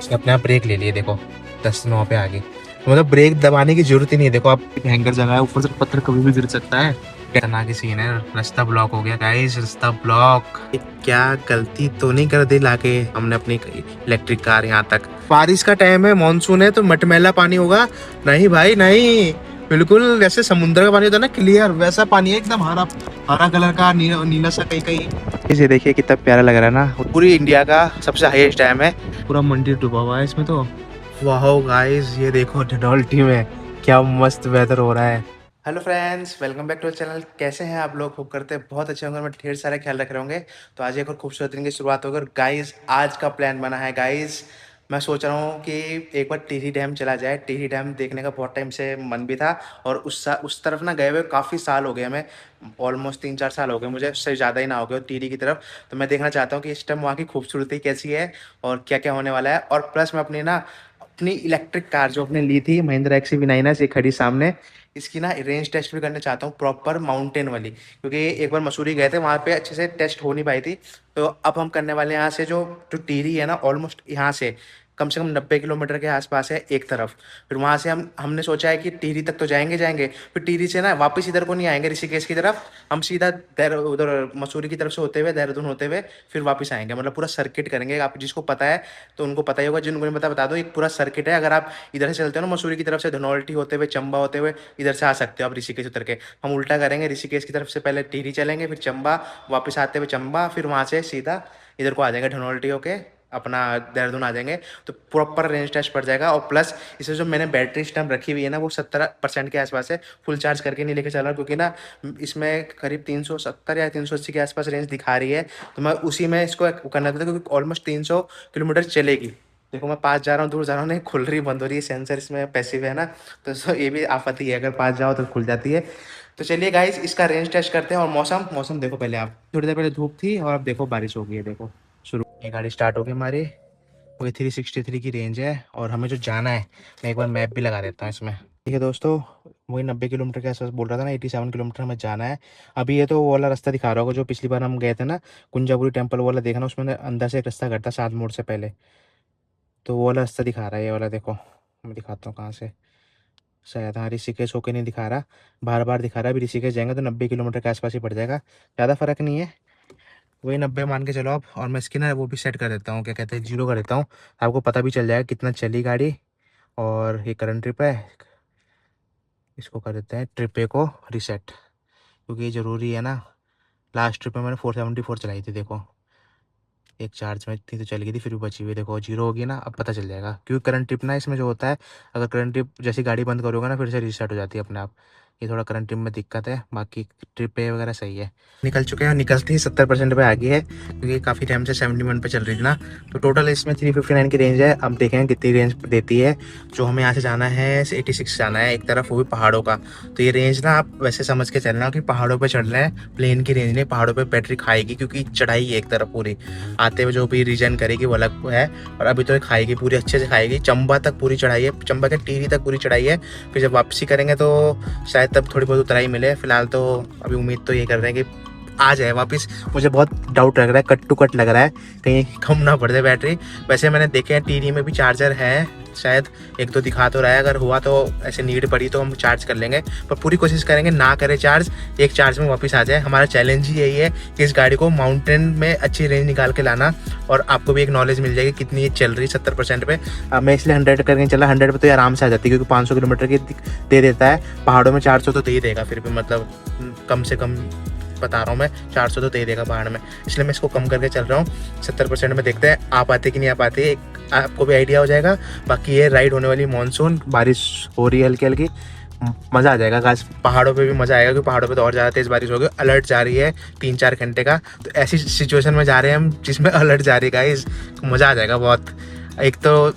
उसने अपने आप ब्रेक ले लिए, देखो 10-9 पे आ गई। तो मतलब ब्रेक दबाने की जरूरत ही नहीं है। देखो आप हैंगर जगह है, ऊपर से पत्थर कभी भी गिर सकता है। खतरनाक सीन है। रास्ता ब्लॉक हो गया गाइस, रास्ता ब्लॉक। क्या गलती तो नहीं कर दी लाके हमने अपनी इलेक्ट्रिक कार यहाँ तक। बारिश का टाइम है, मानसून है, तो मटमैला पानी होगा। नहीं भाई नहीं, बिल्कुल जैसे समुद्र का पानी होता है ना, क्लियर वैसा पानी है, एकदम हरा हरा कलर का, नीला नीला सा कहीं कहीं। इसे देखिए कितना प्यारा लग रहा है ना। पूरी इंडिया का सबसे हाईएस्ट डैम है, पूरा मंदिर डूबा हुआ है इसमें तो। वाह गाइस, ये देखो डोडोल्टी में क्या मस्त वेदर हो रहा है। Hello friends, welcome back to channel. कैसे हैं आप लोग? होप करते हैं बहुत अच्छे होंगे, मैं ढेर सारे ख्याल रख रहे होंगे। तो आज एक और खूबसूरत दिन की शुरुआत होगी। और गाइस आज का प्लान बना है गाइस, मैं सोच रहा हूँ कि एक बार टिहरी डैम चला जाए। टिहरी डैम देखने का बहुत टाइम से मन भी था, और उस तरफ ना गए हुए काफ़ी साल हो गए हमें, ऑलमोस्ट 3-4 साल हो गए मुझे, उससे ज़्यादा ही ना हो गए टिहरी की तरफ। तो मैं देखना चाहता हूँ कि इस टाइम वहाँ की खूबसूरती कैसी है और क्या क्या होने वाला है। और प्लस मैं अपनी इलेक्ट्रिक कार जो अपने ली थी, महिंद्रा XUV9S, ये खड़ी सामने, इसकी ना रेंज टेस्ट भी करना चाहता हूँ, प्रॉपर माउंटेन वाली। क्योंकि एक बार मसूरी गए थे, वहाँ पे अच्छे से टेस्ट हो नहीं पाई थी। तो अब हम करने वाले हैं यहाँ से जो जो टिहरी है ना, ऑलमोस्ट यहाँ से कम 90 किलोमीटर के आसपास है एक तरफ। फिर वहाँ से हमने सोचा है कि टिहरी तक तो जाएंगे जाएंगे, फिर टिहरी से ना वापस इधर को नहीं आएंगे ऋषिकेश की तरफ, हम सीधा उधर मसूरी की तरफ से होते हुए, देहरादून होते हुए फिर वापस आएंगे। मतलब पूरा सर्किट करेंगे। आप जिसको पता है तो उनको पता ही होगा, जिनको नहीं पता बता दो। एक पूरा सर्किट है। अगर आप इधर से चलते हो ना, मसूरी की तरफ से धनौल्टी होते हुए, चंबा होते हुए इधर से आ सकते हो आप ऋषिकेश उतर के। हम उल्टा करेंगे, ऋषिकेश की तरफ से पहले टिहरी चलेंगे, फिर चंबा, वापस आते हुए चंबा, फिर वहाँ से सीधा इधर को आ जाएंगे धनौल्टी होके, अपना देहरादून आ जाएंगे। तो प्रॉपर रेंज टेस्ट पड़ जाएगा। और प्लस इसे जो मैंने बैटरी सिस्टम रखी हुई है ना, वो 70% के आसपास है। फुल चार्ज करके नहीं लेके चल रहा, क्योंकि ना इसमें करीब 370 या 380 के आसपास रेंज दिखा रही है। तो मैं उसी में इसको करना था, क्योंकि ऑलमोस्ट 300 किलोमीटर चलेगी। देखो मैं पास जा रहा हूँ, दूर जा रहा हूँ, नहीं खुल रही बंद हो रही है, सेंसर इसमें पैसिव है ना। तो ये भी आफत ही है, अगर पास जाओ तो खुल जाती है। तो चलिए गाइस, इसका रेंज टेस्ट करते हैं। और मौसम मौसम देखो पहले आप, थोड़ी देर पहले धूप थी और अब देखो बारिश हो गई है। देखो शुरू, ये गाड़ी स्टार्ट हो गई हमारी। वही 363 की रेंज है, और हमें जो जाना है, मैं एक बार मैप भी लगा देता हूँ इसमें। ठीक है दोस्तों, वही 90 किलोमीटर के आसपास बोल रहा था ना, 87 किलोमीटर हमें जाना है। अभी ये तो वो वाला रास्ता दिखा रहा होगा जो पिछली बार हम गए थे ना, कुंजापुरी टेम्पल वाला, देखना उसमें अंदर से एक रास्ता कटता 7 मोड़ से पहले, तो वो वाला रास्ता दिखा रहा है। ये वाला देखो, मैं दिखाता हूँ कहाँ से। शायद हाँ, ऋषिकेश होके नहीं दिखा रहा, बार बार दिखा रहा है। अभी ऋषिकेश जाएंगे तो 90 किलोमीटर के आसपास ही पड़ जाएगा, ज़्यादा फर्क नहीं है, वही 90 मान के चलो आप। और मैं इसकी ना वो भी सेट कर देता हूँ, क्या कहते हैं, 0 कर देता हूँ। आपको पता भी चल जाएगा कितना चली गाड़ी। और ये करंट ट्रिप है, इसको कर देते हैं ट्रिप ए को रिसेट, क्योंकि ये ज़रूरी है ना। लास्ट ट्रिप में मैंने 474 चलाई थी, देखो एक चार्ज में इतनी तो चल गई थी, फिर भी बची हुई देखो 0 होगी ना। अब पता चल जाएगा, क्योंकि करंट ट्रिप ना इसमें जो होता है, अगर करंट ट्रिप जैसी गाड़ी बंद करोगे ना, फिर से रीसेट हो जाती है अपने आप। ये थोड़ा करंट ट्रिप में दिक्कत है, बाकी ट्रिप पे वगैरह सही है। निकल चुके हैं, निकलते ही 70% पे आ गई है, क्योंकि काफ़ी टाइम से 71 पे चल रही थी ना। तो टोटल इसमें 359 की रेंज है। अब देखें कितनी रेंज देती है। जो हमें यहाँ से जाना है 86 जाना है एक तरफ, वो भी पहाड़ों का। तो ये रेंज ना आप वैसे समझ के चलना कि पहाड़ों पे चढ़ रहे हैं, प्लेन की रेंज नहीं। पहाड़ों पे बैटरी खाएगी, क्योंकि चढ़ाई है एक तरफ पूरी, आते हुए जो भी रीजन करेगी वो अलग है। और अभी तो ये खाएगी, पूरी अच्छे से खाएगी। चंबा तक पूरी चढ़ाई है, चंबा के टिहरी तक पूरी चढ़ाई है। फिर जब वापसी करेंगे तो शायद तब थोड़ी बहुत उतराई मिले। फिलहाल तो अभी उम्मीद तो ये कर रहे हैं कि आ जाए वापस। मुझे बहुत डाउट लग रहा है, कट टू कट लग रहा है, कहीं कम ना पड़ जाए बैटरी। वैसे मैंने देखे हैं टिहरी में भी चार्जर है, शायद एक दो दिखा तो रहा है। अगर हुआ तो ऐसे नीड पड़ी तो हम चार्ज कर लेंगे, पर पूरी कोशिश करेंगे ना करे चार्ज, एक चार्ज में वापस आ जाए। हमारा चैलेंज ही यही है कि इस गाड़ी को माउंटेन में अच्छी रेंज निकाल के लाना। और आपको भी एक नॉलेज मिल जाएगी कितनी ये चल रही 70% पे। मैं इसलिए 100 करके चला, 100 पे तो ये आराम से आ जाती है, क्योंकि 500 किलोमीटर की दे देता है। पहाड़ों में 400 तो दे ही देगा, फिर भी मतलब कम से कम बता रहा हूँ मैं, 400 तो दे देगा पहाड़ में। इसलिए मैं इसको कम करके चल रहा हूँ 70% में। देखते हैं आ पाते कि नहीं आ पाते, आपको भी आइडिया हो जाएगा। बाकी ये राइड होने वाली मानसून, बारिश हो रही है हल्की हल्की, मज़ा आ जाएगा। गाइस पहाड़ों पे भी मज़ा आएगा, क्योंकि पहाड़ों पे तो और ज़्यादा तेज़ बारिश होगी। अलर्ट जारी है 3-4 घंटे का, तो ऐसी सिचुएशन में जा रहे हैं हम जिसमें अलर्ट जारी है गाइस, मज़ा आ जाएगा बहुत। एक तो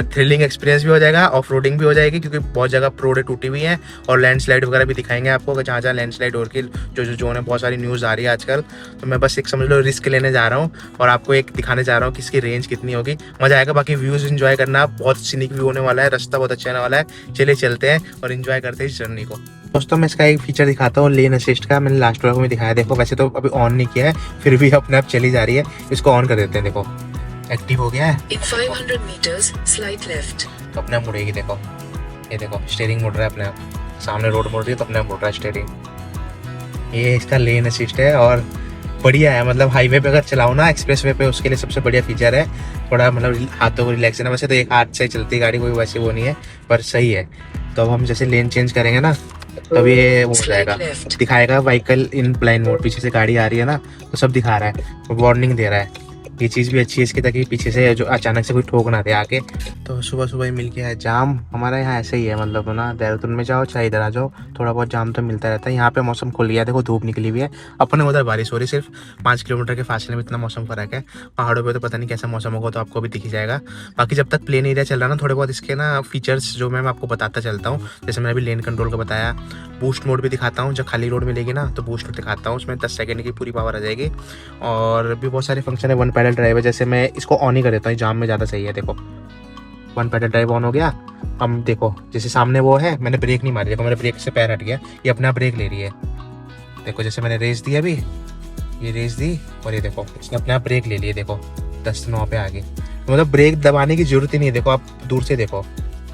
थ्रिलिंग एक्सपीरियंस भी हो जाएगा, ऑफ रोडिंग भी हो जाएगी, क्योंकि बहुत जगह रोडें टूटी हुई हैं। और लैंडस्लाइड वगैरह भी दिखाएंगे आपको, जहाँ जहाँ लैंडस्लाइड हो रही है, जो जोन है, बहुत सारी न्यूज़ आ रही है आजकल। तो मैं बस एक समझ लो रिस्क लेने जा रहा हूँ, और आपको एक दिखाने जा रहा हूँ कि इसकी रेंज कितनी होगी। मज़ा आएगा, बाकी व्यूज़ इन्जॉय करना, बहुत सीनिक व्यू होने वाला है, रास्ता बहुत अच्छा होने वाला है। चलिए चलते हैं और इन्जॉय करते हैं इस जर्नी को। दोस्तों मैं इसका एक फीचर दिखाता हूँ, लेन असिस्ट का। मैंने लास्ट व्लॉग में दिखाया, देखो वैसे तो अभी ऑन नहीं किया है, फिर भी अपने आप चली जा रही है। इसको ऑन कर देते हैं, देखो एक्टिव हो गया है। In 500 meters, slight left. तो अपने आप मुड़ेगी, देखो ये देखो स्टीयरिंग मुड़ रहा है अपने आप, सामने रोड मुड़ रही है तो अपने आप मुड़ रहा है स्टीयरिंग। ये इसका लेन असिस्ट है और बढ़िया है, मतलब हाईवे पे अगर चलाओ ना, एक्सप्रेस वे पे, उसके लिए सबसे बढ़िया फीचर है। थोड़ा मतलब हाथों को रिलैक्स है ना, वैसे तो एक हाथ से चलती गाड़ी कोई वैसे वो नहीं है, पर सही है। तो अब हम जैसे लेन चेंज करेंगे ना तब ये वो हो जाएगा, दिखाएगा व्हीकल इन ब्लाइंड मोड, पीछे से गाड़ी आ रही है ना तो सब दिखा रहा है, वार्निंग दे रहा है। ये चीज़ भी अच्छी है इसकी, ताकि पीछे से जो अचानक से कोई ठोक ना दे आके। तो सुबह सुबह ही मिल गया है जाम, हमारा यहाँ ऐसे ही है, मतलब ना देहरादून में जाओ चाहे इधर आ जाओ थोड़ा बहुत जाम तो मिलता रहता है। यहाँ पे मौसम खुल गया, देखो धूप निकली हुई है, अपने उधर बारिश हो रही, सिर्फ 5 किलोमीटर के फासले में इतना मौसम फर्क है। पहाड़ों पे तो पता नहीं कैसा मौसम होगा, तो आपको भी दिख ही जाएगा। बाकी जब तक प्लेन एरिया चल रहा है ना, थोड़े बहुत इसके ना फीचर्स जो मैं आपको बताता चलता हूँ। जैसे मैंने अभी लेन कंट्रोल का बताया, बूस्ट मोड भी दिखाता हूँ, जब खाली रोड मिलेगी ना तो बूस्ट मोड दिखाता हूँ, उसमें 10 सेकंड की पूरी पावर आ जाएगी। और भी बहुत सारे फंक्शन है, वन पैडल ड्राइव है, जैसे मैं इसको ऑन ही कर देता हूँ, जाम में ज़्यादा सही है। देखो वन पैडल ड्राइव ऑन हो गया। हम देखो जैसे सामने वो है, मैंने ब्रेक नहीं मारी, देखो मेरे ब्रेक से पैर हट गया, ये अपना ब्रेक ले रही है। देखो जैसे मैंने रेस दी अभी, ये रेस दी और ये देखो इसने अपने आप ब्रेक ले लिए, देखो 10-9 पे आ गई। मतलब ब्रेक दबाने की जरूरत ही नहीं है, देखो आप दूर से देखो,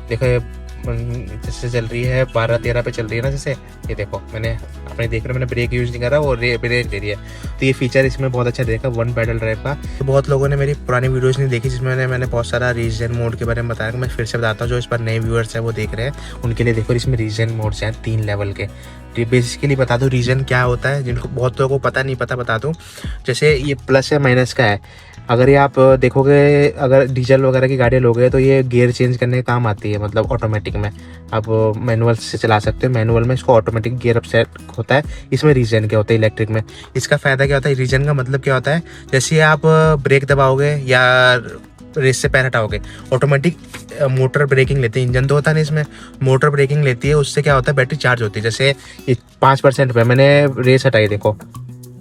देखो ये जैसे चल रही है 12-13 पे चल रही है ना, जैसे ये देखो मैंने अपने देख रहे, मैंने ब्रेक यूज नहीं करा और ब्रेक ले रही है। तो ये फीचर इसमें बहुत अच्छा देखा वन पैडल ड्राइव का। तो बहुत लोगों ने मेरी पुरानी वीडियोस नहीं देखी, जिसमें मैंने बहुत सारा रीजन मोड के बारे में बताया, मैं फिर से बताता हूँ जो इस पर नए व्यूअर्स हैं वो देख रहे हैं उनके लिए। देखो इसमें रीजन मोड्स हैं 3 लेवल के। बेसिकली बता दूँ रीजन क्या होता है, जिनको बहुत लोगों को पता नहीं पता बता दूँ। जैसे ये प्लस है माइनस का है, अगर ये आप देखोगे अगर डीजल वगैरह की गाड़ी लोगे तो ये गियर चेंज करने के काम आती है, मतलब ऑटोमेटिक में आप मैनुअल से चला सकते हो, मैनुअल में इसको ऑटोमेटिक गियर अप सेट होता है। इसमें रीजन क्या होता है इलेक्ट्रिक में, इसका फ़ायदा क्या होता है, रीजन का मतलब क्या होता है, जैसे आप ब्रेक दबाओगे या रेस से पैर हटाओगे, ऑटोमेटिक मोटर ब्रेकिंग लेती है। इंजन तो होता नहीं इसमें, मोटर ब्रेकिंग लेती है, उससे क्या होता है बैटरी चार्ज होती है। जैसे ये 5% पे मैंने रेस हटाई, देखो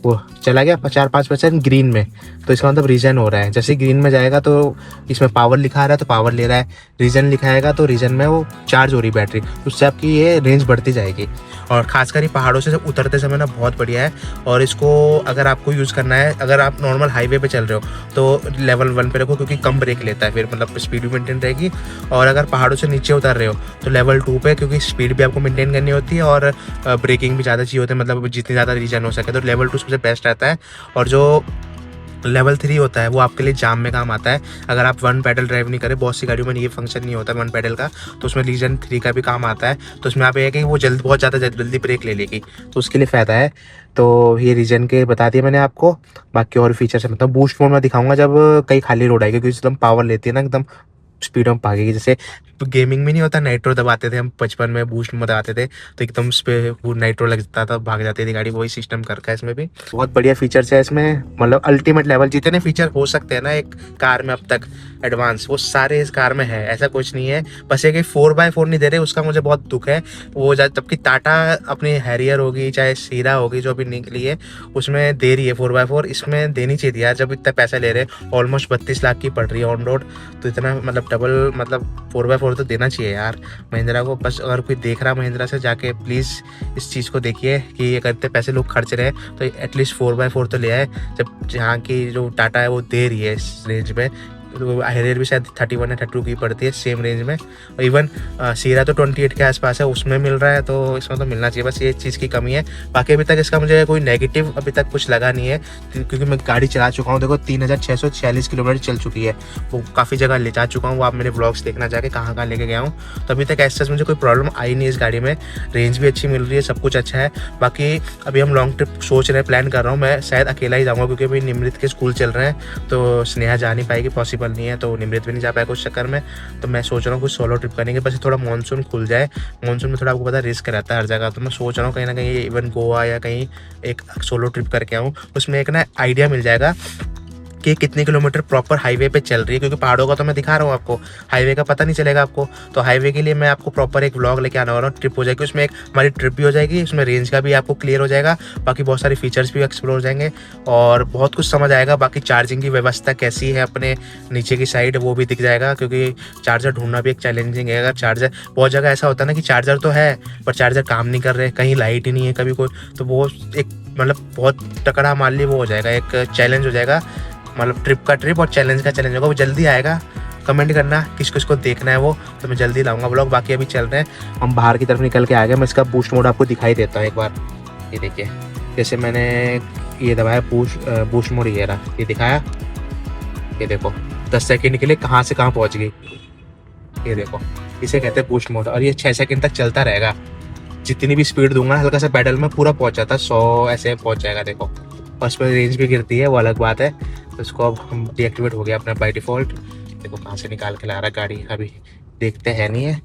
वो चला गया 4-5% ग्रीन में, तो इसका मतलब रीजन हो रहा है। जैसे ग्रीन में जाएगा तो इसमें पावर लिखा आ रहा है तो पावर ले रहा है, रीजन लिखाएगा तो रीजन में वो चार्ज हो रही बैटरी, उससे आपकी ये रेंज बढ़ती जाएगी। और खासकर ये पहाड़ों से उतरते समय ना बहुत बढ़िया है। और इसको अगर आपको यूज़ करना है, अगर आप नॉर्मल हाईवे पे चल रहे हो तो लेवल 1 पे रखो, क्योंकि कम ब्रेक लेता है, फिर मतलब स्पीड भी मेंटेन रहेगी। और अगर पहाड़ों से नीचे उतर रहे हो तो लेवल 2 पे, क्योंकि स्पीड भी आपको मेंटेन करनी होती है और ब्रेकिंग भी ज़्यादा चाहिए होती है, मतलब जितनी ज़्यादा रीजन हो सके, तो लेवल 2 सबसे बेस्ट रहता है। और जो लेवल 3 होता है वो आपके लिए जाम में काम आता है। अगर आप वन पैडल ड्राइव नहीं करें, बहुत सी गाड़ियों में ये फंक्शन नहीं होता वन पैडल का, तो उसमें रीजन 3 का भी काम आता है। तो उसमें आप ये है कि वो बहुत ज़्यादा जल्दी ब्रेक ले लेगी, तो उसके लिए फ़ायदा है। तो ये रीजन के बता दिए मैंने आपको। बाकी और फीचर्स है, मतलब बूस्ट मोड में दिखाऊंगा जब कहीं खाली रोड आएगी, क्योंकि एकदम पावर लेती है ना, एकदम स्पीड में भागेगी। जैसे गेमिंग में नहीं होता, नाइट्रो दबाते थे हम बचपन में, बूस्ट में दबाते थे तो एकदम नाइट्रो लगता था, भाग जाती थी गाड़ी, वही सिस्टम कर रखा है इसमें भी। बहुत बढ़िया फीचर्स है इसमें, मतलब अल्टीमेट लेवल जितने फीचर हो सकते हैं ना एक कार में अब तक एडवांस, वो सारे इस कार में है, ऐसा कुछ नहीं है। बस ये कि 4x4 नहीं दे रहे, उसका मुझे बहुत दुख है। वो जबकि टाटा अपनी हैरियर होगी चाहे सीरा होगी जो भी निकली है उसमें दे रही है 4x4, इसमें देनी चाहिए यार। जब इतना पैसा ले रहे हैं, ऑलमोस्ट 32 लाख की पड़ रही है ऑन रोड, तो इतना मतलब डबल, मतलब 4x4 तो देना चाहिए यार महिंद्रा को। बस अगर कोई देख रहा महिंद्रा से, जाके प्लीज़ इस चीज़ को देखिए कि ये करते पैसे लोग खर्च रहे हैं तो एटलीस्ट 4x4 तो ले आए, जब जहाँ की जो टाटा है वो दे रही है इस रेंज में। हैरियर भी शायद 31 या 32 की पड़ती है सेम रेंज में, और इवन सीरा तो 28 के आसपास है, उसमें मिल रहा है, तो इसमें तो मिलना चाहिए। बस ये चीज़ की कमी है। बाकी अभी तक इसका मुझे कोई नेगेटिव अभी तक कुछ लगा नहीं है, क्योंकि मैं गाड़ी चला चुका हूँ। देखो 3646 किलोमीटर चल चुकी है, वो काफ़ी जगह ले जा चुका हूँ, वो आप मेरे ब्लॉग्स देखना जाके कहाँ कहाँ लेके गया हूँ। तो अभी तक ऐसा मुझे कोई प्रॉब्लम आई नहीं इस गाड़ी में, रेंज भी अच्छी मिल रही है, सब कुछ अच्छा है। बाकी अभी हम लॉन्ग ट्रिप सोच रहे हैं, प्लान कर रहा हूँ, मैं शायद अकेला ही जाऊँगा, क्योंकि अभी निमृत के स्कूल चल रहे हैं तो स्नेहा जा नहीं पाएगी, पॉसिबल नहीं है, तो निमृत भी नहीं जा पाएगा उस चक्कर में। तो मैं सोच रहा हूँ कुछ सोलो ट्रिप करेंगे, बस थोड़ा मानसून खुल जाए। मानसून में थोड़ा आपको पता रिस्क रहता है हर जगह, तो मैं सोच रहा हूँ कहीं ना कहीं इवन गोवा या कहीं एक सोलो ट्रिप करके आऊँ, उसमें एक ना आइडिया मिल जाएगा कि कितने किलोमीटर प्रॉपर हाईवे पे चल रही है, क्योंकि पहाड़ों का तो मैं दिखा रहा हूँ आपको, हाईवे का पता नहीं चलेगा आपको। तो हाईवे के लिए मैं आपको प्रॉपर एक व्लॉग लेके आने वाला हूँ, ट्रिप हो जाएगी उसमें, एक हमारी ट्रिप भी हो जाएगी, उसमें रेंज का भी आपको क्लियर हो जाएगा, बाकी बहुत सारे फीचर्स भी एक्सप्लोर हो जाएंगे और बहुत कुछ समझ आएगा। बाकी चार्जिंग की व्यवस्था कैसी है अपने नीचे की साइड वो भी दिख जाएगा, क्योंकि चार्जर ढूंढना भी एक चैलेंजिंग है। अगर चार्जर बहुत जगह ऐसा होता है ना कि चार्जर तो है पर चार्जर काम नहीं कर रहे, कहीं लाइट ही नहीं है कभी कोई, तो वो एक मतलब बहुत तकड़ा मान ली वो हो जाएगा, एक चैलेंज हो जाएगा मतलब ट्रिप का ट्रिप और चैलेंज का चैलेंज होगा, वो जल्दी आएगा। कमेंट करना किस किस को देखना है वो, तो मैं जल्दी लाऊंगा व्लॉग। बाकी अभी चल रहे हैं हम बाहर की तरफ निकल के आ गए। मैं इसका बूस्ट मोड आपको दिखाई देता हूँ एक बार। ये देखिए, जैसे मैंने ये दबाया बूस्ट मोड, ये रहा, ये दिखाया, ये देखो 10 सेकंड के लिए कहाँ से कहाँ पहुँच गई। ये देखो, इसे कहते हैं बूस्ट मोड, और ये 6 सेकंड तक चलता रहेगा। जितनी भी स्पीड दूंगा हल्का सा पैडल में पूरा पहुंच जाता है, 100 ऐसे पहुंच जाएगा। देखो, और उस पर रेंज भी गिरती है, वो अलग बात है। तो इसको अब हम डीएक्टिवेट हो गया अपना बाय डिफॉल्ट। देखो कहाँ से निकाल के ला रहा है गाड़ी, अभी देखते हैं नहीं है,